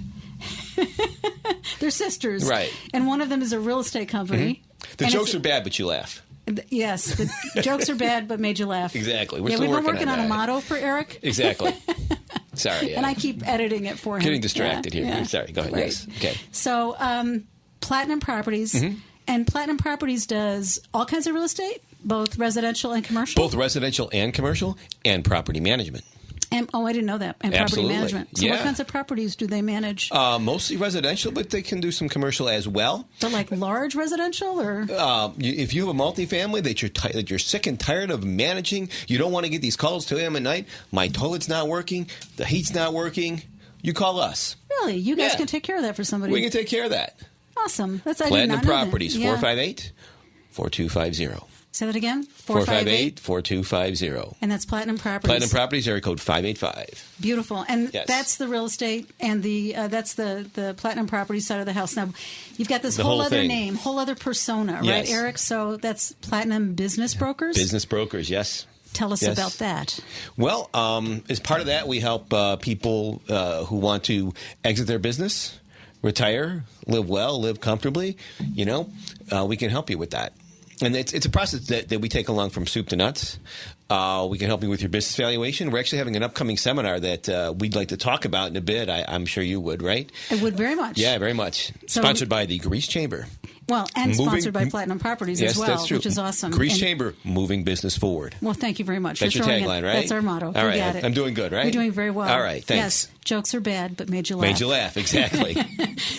Speaker 2: They're sisters.
Speaker 8: Right.
Speaker 2: And one of them is a real estate company.
Speaker 8: Mm-hmm. The jokes are bad, but you laugh.
Speaker 2: Yes, the jokes are bad, but made you laugh.
Speaker 8: Exactly.
Speaker 2: We've been working on a motto for Erik.
Speaker 8: Exactly. Sorry.
Speaker 2: And I keep editing it for him.
Speaker 8: Getting distracted here.
Speaker 2: Yeah.
Speaker 8: Sorry. Go ahead.
Speaker 2: Right.
Speaker 8: Yes. Okay.
Speaker 2: So, Platinum Properties, and Platinum Properties does all kinds of real estate, both residential and commercial?
Speaker 8: Both residential and commercial, and property management.
Speaker 2: And, I didn't know that. And
Speaker 8: Absolutely.
Speaker 2: Property management. So what kinds of properties do they manage?
Speaker 8: Mostly residential, but they can do some commercial as well.
Speaker 2: So like large residential? Or
Speaker 8: if you have a multifamily that you're sick and tired of managing, you don't want to get these calls 2 a.m. at night, my toilet's not working, the heat's not working, you call us.
Speaker 2: Really? You guys can take care of that for somebody?
Speaker 8: We can take care of that.
Speaker 2: Awesome. I
Speaker 8: Platinum
Speaker 2: did not
Speaker 8: Properties,
Speaker 2: know that.
Speaker 8: 458-4250.
Speaker 2: Say that again?
Speaker 8: 458-4250.
Speaker 2: And that's Platinum Properties.
Speaker 8: Platinum Properties, area code 585.
Speaker 2: Beautiful. And
Speaker 8: yes.
Speaker 2: That's the real estate and that's the Platinum Properties side of the house. Now, you've got this whole other name, whole other persona,
Speaker 8: yes.
Speaker 2: right, Erik? So that's Platinum Business Brokers?
Speaker 8: Business Brokers, yes.
Speaker 2: Tell us about that.
Speaker 8: Well, as part of that, we help people who want to exit their business, retire, live well, live comfortably. We can help you with that. And it's a process that we take along from soup to nuts. We can help you with your business valuation. We're actually having an upcoming seminar that we'd like to talk about in a bit. I'm sure you would, right?
Speaker 2: I would very much.
Speaker 8: Yeah, very much.
Speaker 2: So,
Speaker 8: sponsored by the Grease Chamber.
Speaker 2: Well, and sponsored by Platinum Properties as well,
Speaker 8: that's true.
Speaker 2: Which is awesome.
Speaker 8: Grease Chamber, moving business forward.
Speaker 2: Well, thank you very much.
Speaker 8: That's your tagline, right?
Speaker 2: That's our motto.
Speaker 8: All right,
Speaker 2: got it.
Speaker 8: I'm doing good, right?
Speaker 2: You're doing very well.
Speaker 8: All right, thanks.
Speaker 2: Yes, jokes are bad, but made you laugh.
Speaker 8: Made you laugh, exactly.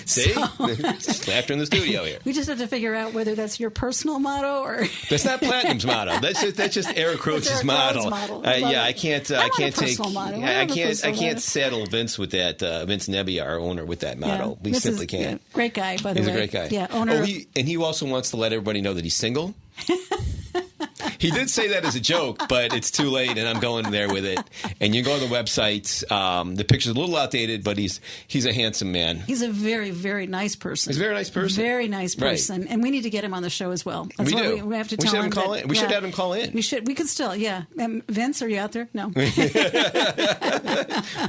Speaker 8: See? Laughter in the studio here.
Speaker 2: We just have to figure out whether that's your personal motto or...
Speaker 8: That's not Platinum's motto. That's just Erik Rhodes' motto. I can't saddle Vince with that. Vince Nebby, our owner, with that motto. We simply can't.
Speaker 2: Great guy, by the way.
Speaker 8: He's a great guy.
Speaker 2: Yeah, owner of
Speaker 8: he also wants to let everybody know that he's single. He did say that as a joke, but it's too late, and I'm going there with it. And you go to the website. The picture's a little outdated, but he's a handsome man.
Speaker 2: He's a very, very nice person.
Speaker 8: He's a very nice person.
Speaker 2: Very nice person. Right. And we need to get him on the show as well. That's
Speaker 8: we
Speaker 2: what
Speaker 8: do.
Speaker 2: We have to tell him.
Speaker 8: Call in. We should have him call in.
Speaker 2: We could still, yeah. Vince, are you out there? No.
Speaker 8: We're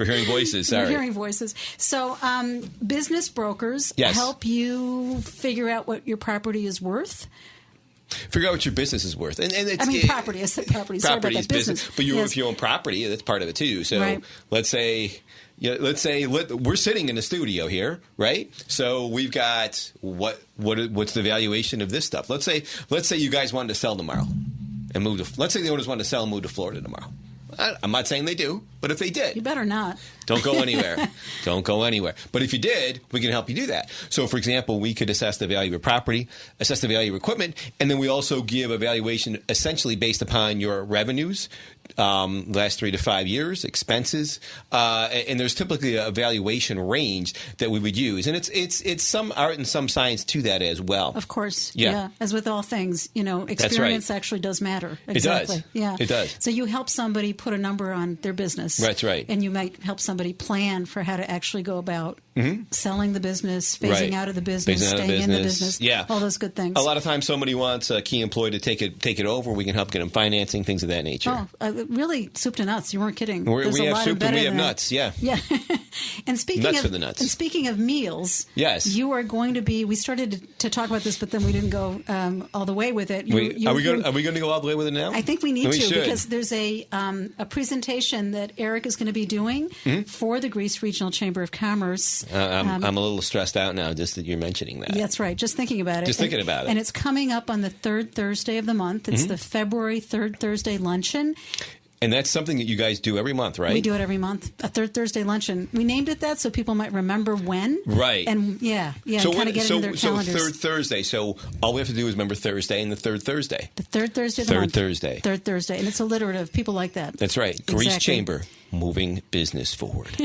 Speaker 8: hearing voices. Sorry.
Speaker 2: We're hearing voices. So business brokers help you figure out what your property is worth.
Speaker 8: Figure out what your business is worth. And it's,
Speaker 2: property. I said property. Sorry about that. Business.
Speaker 8: But if you own property, that's part of it too. So let's say we're sitting in a studio here, right? So we've got what's the valuation of this stuff? Let's say you guys wanted to sell tomorrow and move to. Let's say the owners wanted to sell and move to Florida tomorrow. I'm not saying they do, but if they did,
Speaker 2: you better not.
Speaker 8: Don't go anywhere. Don't go anywhere. But if you did, we can help you do that. So, for example, we could assess the value of your property, assess the value of equipment, and then we also give a valuation essentially based upon your revenues, last 3 to 5 years, expenses, and there's typically a valuation range that we would use, and it's some art and some science to that as well.
Speaker 2: Of course, yeah. As with all things, experience actually does matter. Exactly.
Speaker 8: It does.
Speaker 2: Yeah,
Speaker 8: it does.
Speaker 2: So you help somebody put a number on their business.
Speaker 8: That's right.
Speaker 2: And you might help somebody plan for how to actually go about selling the business, phasing out of the business, staying in the business.
Speaker 8: Yeah,
Speaker 2: all those good things.
Speaker 8: A lot of times, somebody wants a key employee to take it over. We can help get them financing, things of that nature.
Speaker 2: Oh, really, soup to nuts. You weren't kidding.
Speaker 8: We have soup and we have nuts. Yeah.
Speaker 2: And speaking
Speaker 8: nuts
Speaker 2: of
Speaker 8: for the nuts.
Speaker 2: And speaking of meals,
Speaker 8: yes,
Speaker 2: you are going to be. We started to talk about this, but then we didn't go all the way with it.
Speaker 8: Are we going to go all the way with it now?
Speaker 2: I think we need to because there's a presentation that Erik is going to be doing for the Greece Regional Chamber of Commerce.
Speaker 8: I'm a little stressed out now just that you're mentioning that.
Speaker 2: That's right. Just thinking about it.
Speaker 8: Thinking about it.
Speaker 2: And it's coming up on the third Thursday of the month. It's the February third Thursday luncheon.
Speaker 8: And that's something that you guys do every month, right?
Speaker 2: We do it every month, a third Thursday luncheon. We named it that so people might remember when.
Speaker 8: Right.
Speaker 2: And so kind of get it in their calendars.
Speaker 8: So third Thursday. So all we have to do is remember Thursday and the third Thursday.
Speaker 2: The third Thursday of the month.
Speaker 8: Thursday.
Speaker 2: Third Thursday. And it's alliterative. People like that.
Speaker 8: That's right. Greece Chamber, moving business forward.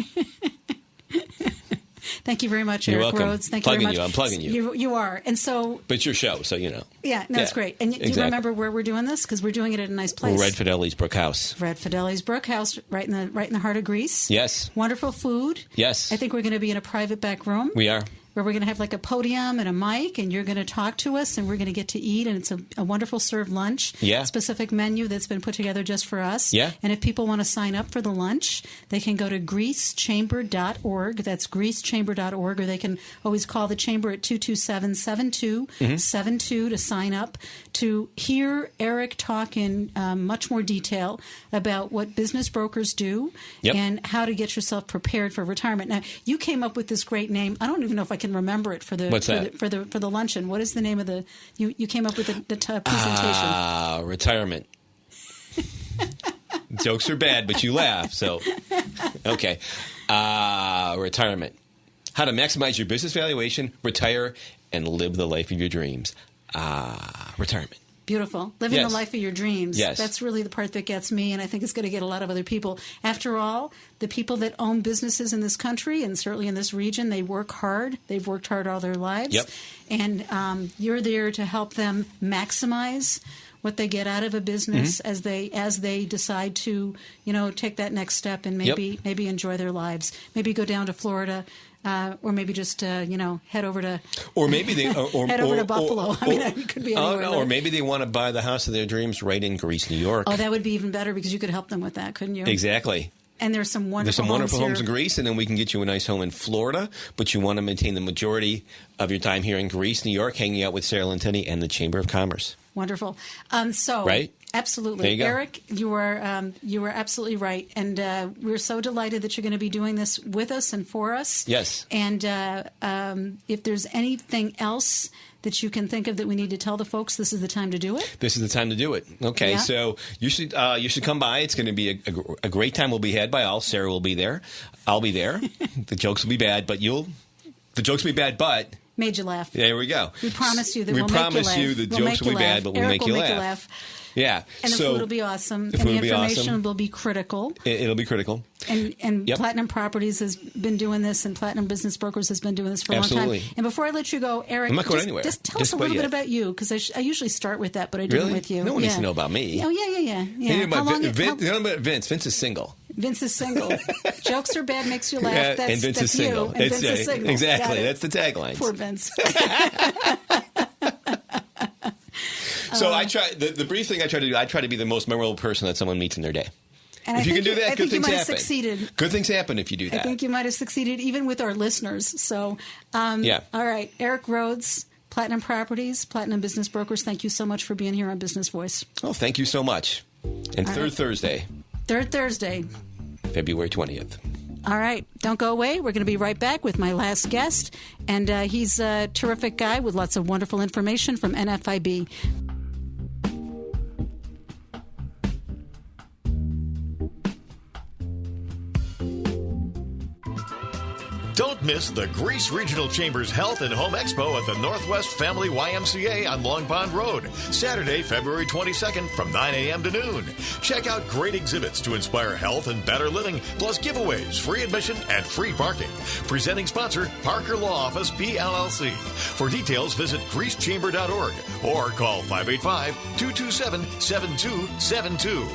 Speaker 2: Thank you very much,
Speaker 8: You're
Speaker 2: Erik
Speaker 8: welcome.
Speaker 2: Rhodes. Thank you very much.
Speaker 8: I'm plugging you.
Speaker 2: You are. And so...
Speaker 8: But it's your show, so you know.
Speaker 2: Yeah, no, it's great. And do you remember where we're doing this? Because we're doing it at a nice place.
Speaker 8: Red Fideli's Brook House.
Speaker 2: Red Fideli's Brook House, right in the heart of Greece.
Speaker 8: Yes.
Speaker 2: Wonderful food.
Speaker 8: Yes.
Speaker 2: I think we're going to be in a private back room.
Speaker 8: We are.
Speaker 2: Where we're going to have like a podium and a mic, and you're going to talk to us, and we're going to get to eat, and it's a wonderful served lunch.
Speaker 8: Yeah.
Speaker 2: Specific menu that's been put together just for us.
Speaker 8: Yeah.
Speaker 2: And if people want to sign up for the lunch, they can go to greecechamber.org. That's greecechamber.org, or they can always call the chamber at 227-7272 to sign up to hear Erik talk in much more detail about what business brokers do and how to get yourself prepared for retirement. Now, you came up with this great name. I don't even know if I can remember it for the for the luncheon. What is the name of the? You came up with the presentation.
Speaker 8: Retirement. Jokes are bad, but you laugh. So, okay. Retirement. How to maximize your business valuation, retire, and live the life of your dreams. Retirement.
Speaker 2: Beautiful. Living the life of your dreams.
Speaker 8: Yes.
Speaker 2: That's really the part that gets me, and I think it's going to get a lot of other people. After all, the people that own businesses in this country, and certainly in this region, they work hard. They've worked hard all their lives.
Speaker 8: Yep.
Speaker 2: And you're there to help them maximize what they get out of a business as they decide to, take that next step and maybe enjoy their lives. Maybe go down to Florida. Or maybe just head over to,
Speaker 8: or maybe they
Speaker 2: head over to Buffalo. It could be anywhere.
Speaker 8: Or maybe they want to buy the house of their dreams right in Greece, New York.
Speaker 2: Oh, that would be even better because you could help them with that, couldn't you?
Speaker 8: Exactly.
Speaker 2: And there's some wonderful
Speaker 8: homes in Greece, and then we can get you a nice home in Florida. But you want to maintain the majority of your time here in Greece, New York, hanging out with Sarah Lentini and the Chamber of Commerce.
Speaker 2: Wonderful.
Speaker 8: Right?
Speaker 2: Absolutely.
Speaker 8: There you go.
Speaker 2: Erik, you are absolutely right. And we're so delighted that you're going to be doing this with us and for us.
Speaker 8: Yes.
Speaker 2: And if there's anything else that you can think of that we need to tell the folks, this is the time to do it?
Speaker 8: This is the time to do it. Okay, so you should come by. It's going to be a great time. Will be had by all. Sarah will be there. I'll be there. The jokes will be bad, but
Speaker 2: made you laugh.
Speaker 8: There we go.
Speaker 2: We promise you that
Speaker 8: we'll make you laugh. The jokes will be bad, but we'll make you laugh. Yeah.
Speaker 2: And the food will be awesome.
Speaker 8: The
Speaker 2: and
Speaker 8: food
Speaker 2: the
Speaker 8: will be
Speaker 2: information
Speaker 8: awesome.
Speaker 2: will be critical.
Speaker 8: It'll be critical.
Speaker 2: And
Speaker 8: Yep.
Speaker 2: Platinum Properties has been doing this, and Platinum Business Brokers has been doing this for a long
Speaker 8: Absolutely.
Speaker 2: time. And before I let you go, Eric,
Speaker 8: I'm not going anywhere.
Speaker 2: just tell
Speaker 8: Just
Speaker 2: us a little
Speaker 8: quite
Speaker 2: bit
Speaker 8: yet.
Speaker 2: about you, because I usually start with that, but I didn't
Speaker 8: Really?
Speaker 2: with you.
Speaker 8: No one needs to know about me.
Speaker 2: Oh, yeah.
Speaker 8: Hey,
Speaker 2: How long
Speaker 8: Vince, know about Vince. Vince is single.
Speaker 2: Vince is single. Jokes are bad, makes you laugh.
Speaker 8: Yeah,
Speaker 2: That's,
Speaker 8: and Vince
Speaker 2: that's
Speaker 8: is single.
Speaker 2: you. And Vince is single.
Speaker 8: Exactly.
Speaker 2: Got it.
Speaker 8: That's the tagline.
Speaker 2: Poor Vince.
Speaker 8: So I try. The brief thing I try to do. I try to be the most memorable person that someone meets in their day.
Speaker 2: And
Speaker 8: if you can do that,
Speaker 2: I
Speaker 8: good
Speaker 2: think you
Speaker 8: things
Speaker 2: might have
Speaker 8: happen.
Speaker 2: succeeded.
Speaker 8: Good things happen if you do that.
Speaker 2: I think you might have succeeded even with our listeners. So,
Speaker 8: Yeah.
Speaker 2: All right, Erik Rhodes, Platinum Properties, Platinum Business Brokers, thank you so much for being here on Business Voice.
Speaker 8: Oh, thank you so much. And third Thursday, February 20th.
Speaker 2: All right, don't go away. We're going to be right back with my last guest, and he's a terrific guy with lots of wonderful information from NFIB.
Speaker 1: Don't miss the Greece Regional Chamber's Health and Home Expo at the Northwest Family YMCA on Long Pond Road, Saturday, February 22nd from 9 a.m. to noon. Check out great exhibits to inspire health and better living, plus giveaways, free admission, and free parking. Presenting sponsor, Parker Law Office, PLLC. For details, visit greecechamber.org or call 585-227-7272.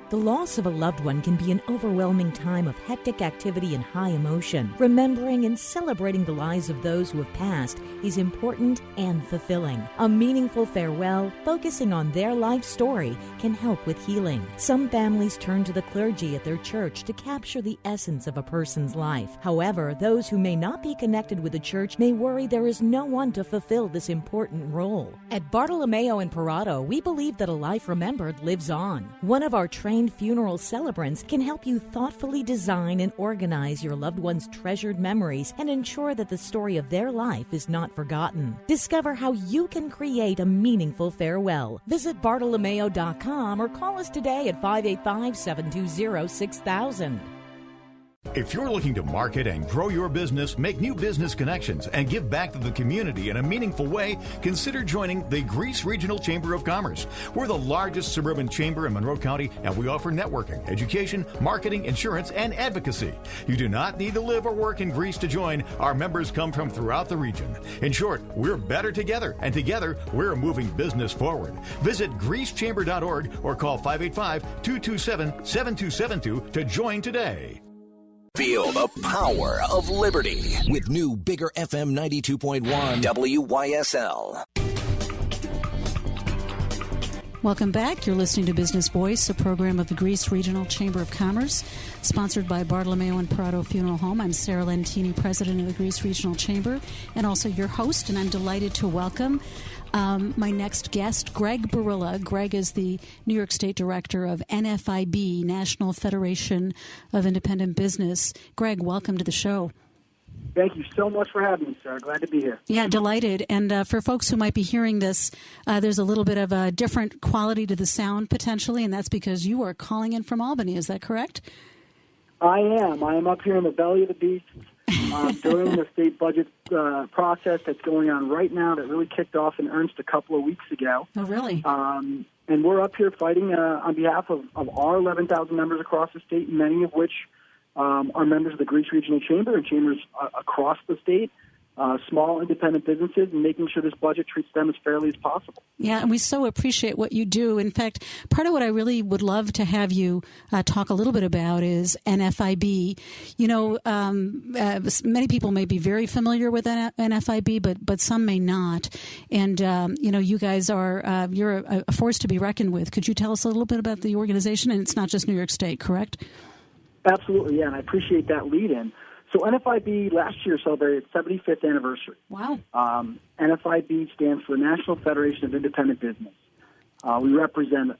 Speaker 5: The loss of a loved one can be an overwhelming time of hectic activity and high emotion. Remembering and celebrating the lives of those who have passed is important and fulfilling. A meaningful farewell, focusing on their life story, can help with healing. Some families turn to the clergy at their church to capture the essence of a person's life. However, those who may not be connected with the church may worry there is no one to fulfill this important role. At Bartolomeo and Perotto, we believe that a life remembered lives on. One of our trained funeral celebrants can help you thoughtfully design and organize your loved one's treasured memories and ensure that the story of their life is not forgotten. Discover how you can create a meaningful farewell. Visit Bartolomeo.com or call us today at 585-720-6000.
Speaker 1: If you're looking to market and grow your business, make new business connections, and give back to the community in a meaningful way, consider joining the Greece Regional Chamber of Commerce. We're the largest suburban chamber in Monroe County, and we offer networking, education, marketing, insurance, and advocacy. You do not need to live or work in Greece to join. Our members come from throughout the region. In short, we're better together, and together, we're moving business forward. Visit greecechamber.org or call 585-227-7272 to join today.
Speaker 4: Feel the power of liberty with new, bigger FM 92.1 WYSL.
Speaker 2: Welcome back. You're listening to Business Voice, a program of the Greece Regional Chamber of Commerce, sponsored by Bartolomeo and Perotto Funeral Home. I'm Sarah Lentini, president of the Greece Regional Chamber, and also your host, and I'm delighted to welcome my next guest, Greg Biryla. Greg is the New York State Director of NFIB, National Federation of Independent Business. Greg, welcome to the show.
Speaker 10: Thank you so much for having me, sir. Glad to be here.
Speaker 2: Yeah, delighted. And for folks who might be hearing this, there's a little bit of a different quality to the sound potentially, and that's because you are calling in from Albany. Is that correct?
Speaker 10: I am. I am up here in the belly of the beast during the state budget process that's going on right now that really kicked off in earnest a couple of weeks ago.
Speaker 2: Oh, really?
Speaker 10: And we're up here fighting on behalf of our 11,000 members across the state, many of which are members of the Greece Regional Chamber and chambers across the state, small independent businesses, and making sure this budget treats them as fairly as possible.
Speaker 2: Yeah, and we so appreciate what you do. In fact, part of what I really would love to have you talk a little bit about is NFIB. You know, many people may be very familiar with NFIB, but some may not. And, you know, you guys are, you're a force to be reckoned with. Could you tell us a little bit about the organization? And it's not just New York State, correct?
Speaker 10: Absolutely, yeah, and I appreciate that lead-in. So NFIB last year celebrated its 75th anniversary.
Speaker 2: Wow.
Speaker 10: NFIB stands for the National Federation of Independent Business. We represent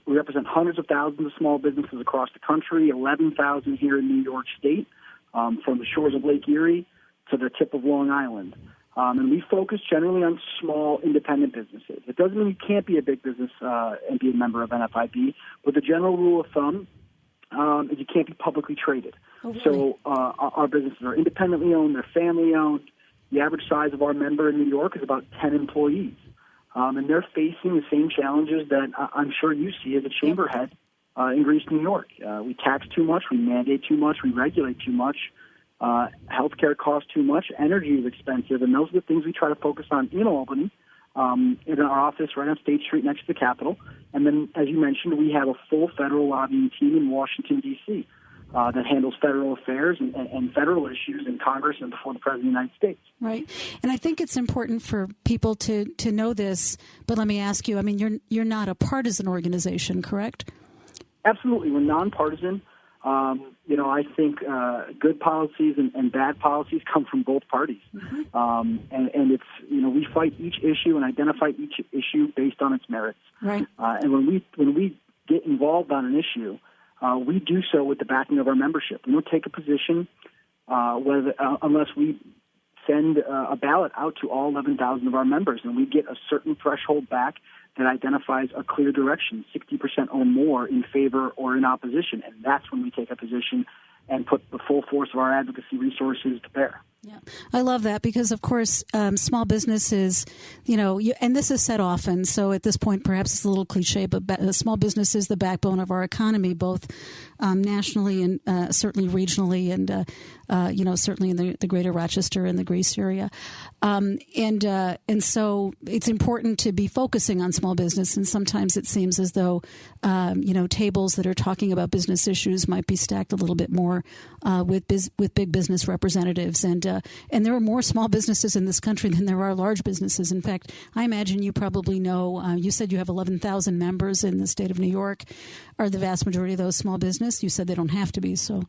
Speaker 10: hundreds of thousands of small businesses across the country, 11,000 here in New York State, from the shores of Lake Erie to the tip of Long Island. And we focus generally on small independent businesses. It doesn't mean you can't be a big business and be a member of NFIB, but the general rule of thumb is you can't be publicly traded.
Speaker 2: Oh, really?
Speaker 10: So our businesses are independently owned, they're family owned. The average size of our member in New York is about 10 employees. and they're facing the same challenges that I'm sure you see as a chamber head in Greece, New York. We tax too much, we mandate too much, we regulate too much, healthcare costs too much, energy is expensive, and those are the things we try to focus on in Albany, in our office right on State Street next to the Capitol. And then, as you mentioned, we have a full federal lobbying team in Washington, D.C., that handles federal affairs and federal issues in Congress and before the President of the United States.
Speaker 2: Right. And I think it's important for people to know this, but let me ask you, I mean, you're not a partisan organization, correct?
Speaker 10: Absolutely. We're nonpartisan. I think good policies and bad policies come from both parties. And it's, we fight each issue and identify each issue based on its merits.
Speaker 2: Right.
Speaker 10: And when we get involved on an issue, we do so with the backing of our membership. We don't take a position unless we send a ballot out to all 11,000 of our members, and we get a certain threshold back that identifies a clear direction, 60% or more in favor or in opposition, and that's when we take a position and put the full force of our advocacy resources to bear.
Speaker 2: Yeah, I love that because, of course, small businesses, and this is said often, so at this point perhaps it's a little cliche, but small business is the backbone of our economy, both nationally and certainly regionally and, certainly in the greater Rochester and the Greece area. And so it's important to be focusing on small business, and sometimes it seems as though, tables that are talking about business issues might be stacked a little bit more with big business representatives. And there are more small businesses in this country than there are large businesses. In fact, I imagine you probably know, you said you have 11,000 members in the state of New York. Are the vast majority of those small business? You said they don't have to be, so.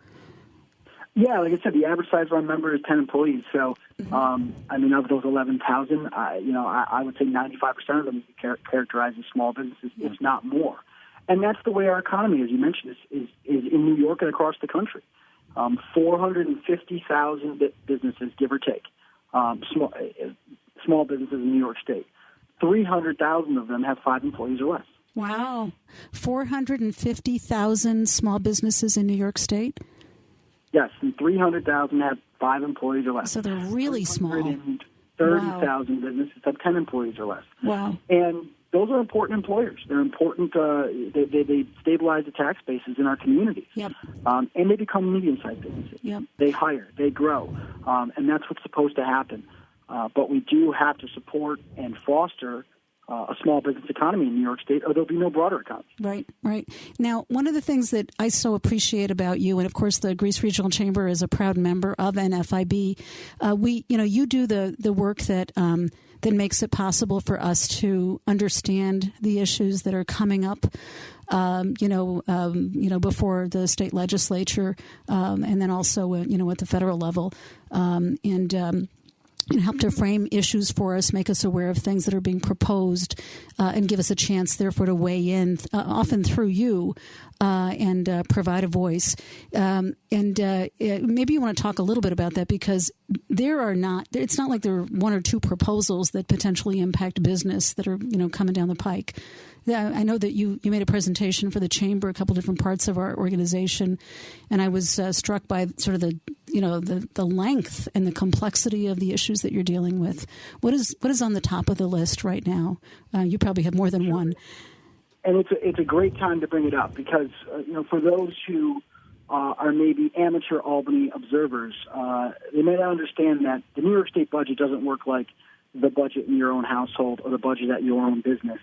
Speaker 10: Yeah, like I said, the average size of our member is 10 employees. So, of those 11,000, I would say 95% of them characterize as small businesses, if not more. And that's the way our economy, as you mentioned, is in New York and across the country. 450,000 businesses, give or take, small businesses in New York State. 300,000 of them have 5 employees or less.
Speaker 2: Wow. 450,000 small businesses in New York State?
Speaker 10: Yes, and 300,000 have 5 employees or less.
Speaker 2: So they're really small.
Speaker 10: 30,000 businesses have 10 employees or less.
Speaker 2: Wow.
Speaker 10: And those are important employers. They're important. They stabilize the tax bases in our communities.
Speaker 2: Yep.
Speaker 10: And they become medium-sized businesses.
Speaker 2: Yep.
Speaker 10: They hire. They grow. And that's what's supposed to happen. But we do have to support and foster a small business economy in New York State, or there'll be no broader economy.
Speaker 2: Right. Now, one of the things that I so appreciate about you, and of course the Greece Regional Chamber is a proud member of NFIB, you do the work that makes it possible for us to understand the issues that are coming up, before the state legislature, and then also, at the federal level, and help to frame issues for us, make us aware of things that are being proposed, and give us a chance, therefore, to weigh in, often through you, and provide a voice. Maybe you want to talk a little bit about that, because it's not like there are 1 or 2 proposals that potentially impact business that are, coming down the pike. I know that you made a presentation for the chamber, a couple different parts of our organization, and I was struck by sort of the length and the complexity of the issues that you're dealing with. What is on the top of the list right now? You probably have more than one.
Speaker 10: And it's a great time to bring it up because for those who are maybe amateur Albany observers, they may not understand that the New York State budget doesn't work like the budget in your own household or the budget at your own business.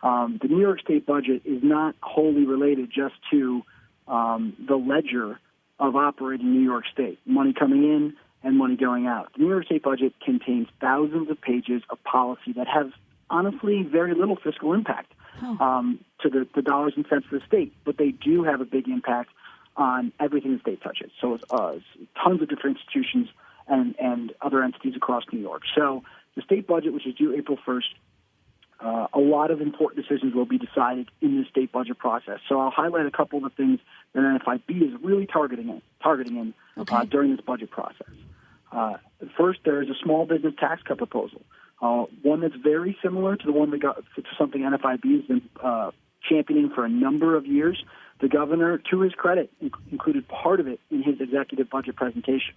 Speaker 10: The New York State budget is not wholly related just to the ledger of operating New York State, money coming in and money going out. The New York State budget contains thousands of pages of policy that have, honestly, very little fiscal impact to the dollars and cents of the state, but they do have a big impact on everything the state touches. So tons of different institutions and other entities across New York. So the state budget, which is due April 1st, a lot of important decisions will be decided in the state budget process. So I'll highlight a couple of the things that NFIB is really targeting in during this budget process. First, there is a small business tax cut proposal, one that's very similar to the one to something NFIB has been championing for a number of years. The governor, to his credit, included part of it in his executive budget presentation.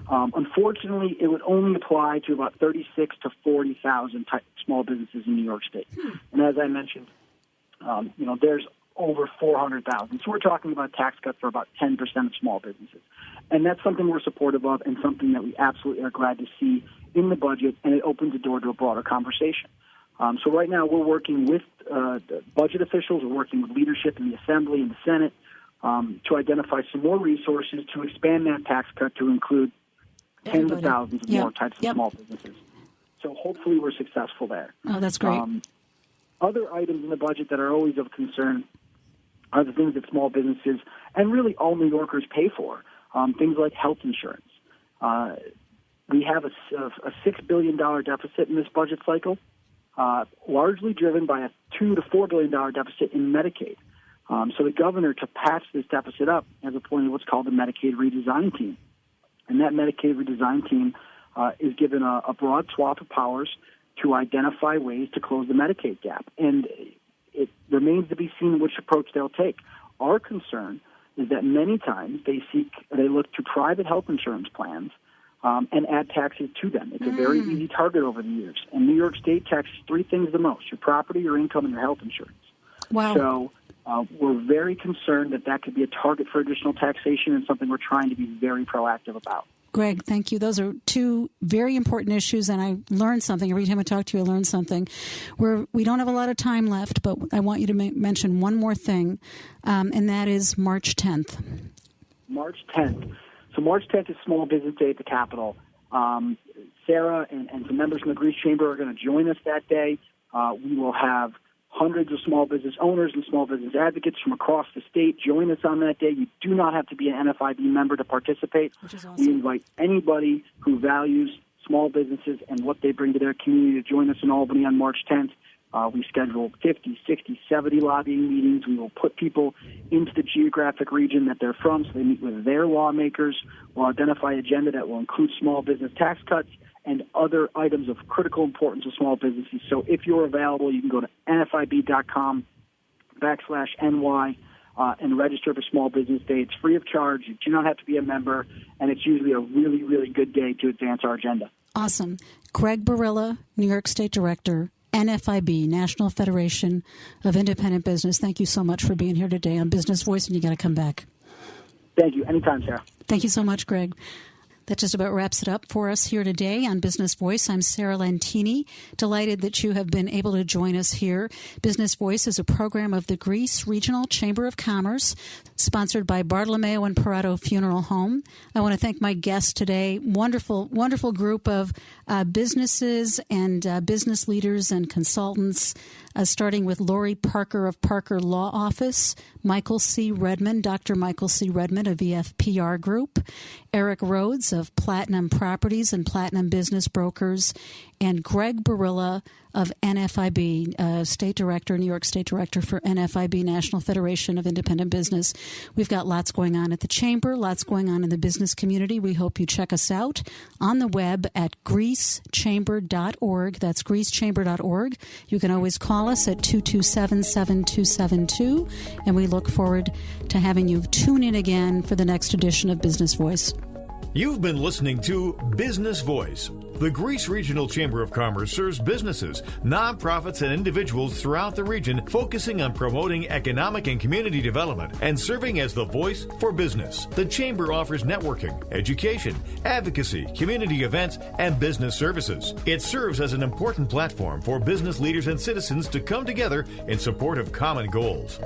Speaker 10: Unfortunately, it would only apply to about 36 to 40,000 small businesses in New York State. And as I mentioned, there's over 400,000. So we're talking about a tax cut for about 10% of small businesses. And that's something we're supportive of and something that we absolutely are glad to see in the budget, and it opens the door to a broader conversation. So right now we're working with the budget officials, we're working with leadership in the Assembly and the Senate to identify some more resources to expand that tax cut to include tens of thousands of more types of small businesses. So hopefully we're successful there.
Speaker 2: Oh, that's great.
Speaker 10: Other items in the budget that are always of concern are the things that small businesses and really all New Yorkers pay for, things like health insurance. We have a $6 billion deficit in this budget cycle, largely driven by a $2 to $4 billion deficit in Medicaid. So the governor, to patch this deficit up, has appointed what's called the Medicaid redesign team. And that Medicaid redesign team is given a broad swath of powers to identify ways to close the Medicaid gap. And it remains to be seen which approach they'll take. Our concern is that many times they look to private health insurance plans and add taxes to them. It's a very easy target over the years. And New York State taxes three things the most: your property, your income, and your health insurance.
Speaker 2: Wow.
Speaker 10: So we're very concerned that could be a target for additional taxation and something we're trying to be very proactive about.
Speaker 2: Greg, thank you. Those are two very important issues, and I learned something. Every time I talk to you, I learn something. We don't have a lot of time left, but I want you to mention one more thing, and that is March 10th. March 10th.
Speaker 10: So March 10th is Small Business Day at the Capitol. Sarah and some members from the Greece Chamber are going to join us that day. We will have hundreds of small business owners and small business advocates from across the state join us on that day. You do not have to be an NFIB member to participate.
Speaker 2: Which is awesome.
Speaker 10: We invite anybody who values small businesses and what they bring to their community to join us in Albany on March 10th. We schedule 50, 60, 70 lobbying meetings. We will put people into the geographic region that they're from so they meet with their lawmakers. We'll identify an agenda that will include small business tax cuts and other items of critical importance to small businesses. So if you're available, you can go to NFIB.com/NY and register for Small Business Day. It's free of charge. You do not have to be a member, and it's usually a really, really good day to advance our agenda.
Speaker 2: Awesome. Greg Biryla, New York State Director, NFIB, National Federation of Independent Business. Thank you so much for being here today on Business Voice, and you got to come back.
Speaker 10: Thank you. Anytime, Sarah.
Speaker 2: Thank you so much, Greg. That just about wraps it up for us here today on Business Voice. I'm Sarah Lentini. Delighted that you have been able to join us here. Business Voice is a program of the Greece Regional Chamber of Commerce, sponsored by Bartolomeo and Perotto Funeral Home. I want to thank my guests today. Wonderful, wonderful group of businesses and business leaders and consultants, starting with Lori Parker of Parker Law Office, Michael C. Redmond, Dr. Michael C. Redmond of EFPR Group, Erik Rhodes of Platinum Properties and Platinum Business Brokers, and Greg Biryla of NFIB, State Director, New York State Director for NFIB, National Federation of Independent Business. We've got lots going on at the Chamber, lots going on in the business community. We hope you check us out on the web at greecechamber.org. That's greecechamber.org. You can always call us at 227-7272, and we look forward to having you tune in again for the next edition of Business Voice.
Speaker 1: You've been listening to Business Voice. The Greece Regional Chamber of Commerce serves businesses, nonprofits, and individuals throughout the region, focusing on promoting economic and community development and serving as the voice for business. The Chamber offers networking, education, advocacy, community events, and business services. It serves as an important platform for business leaders and citizens to come together in support of common goals.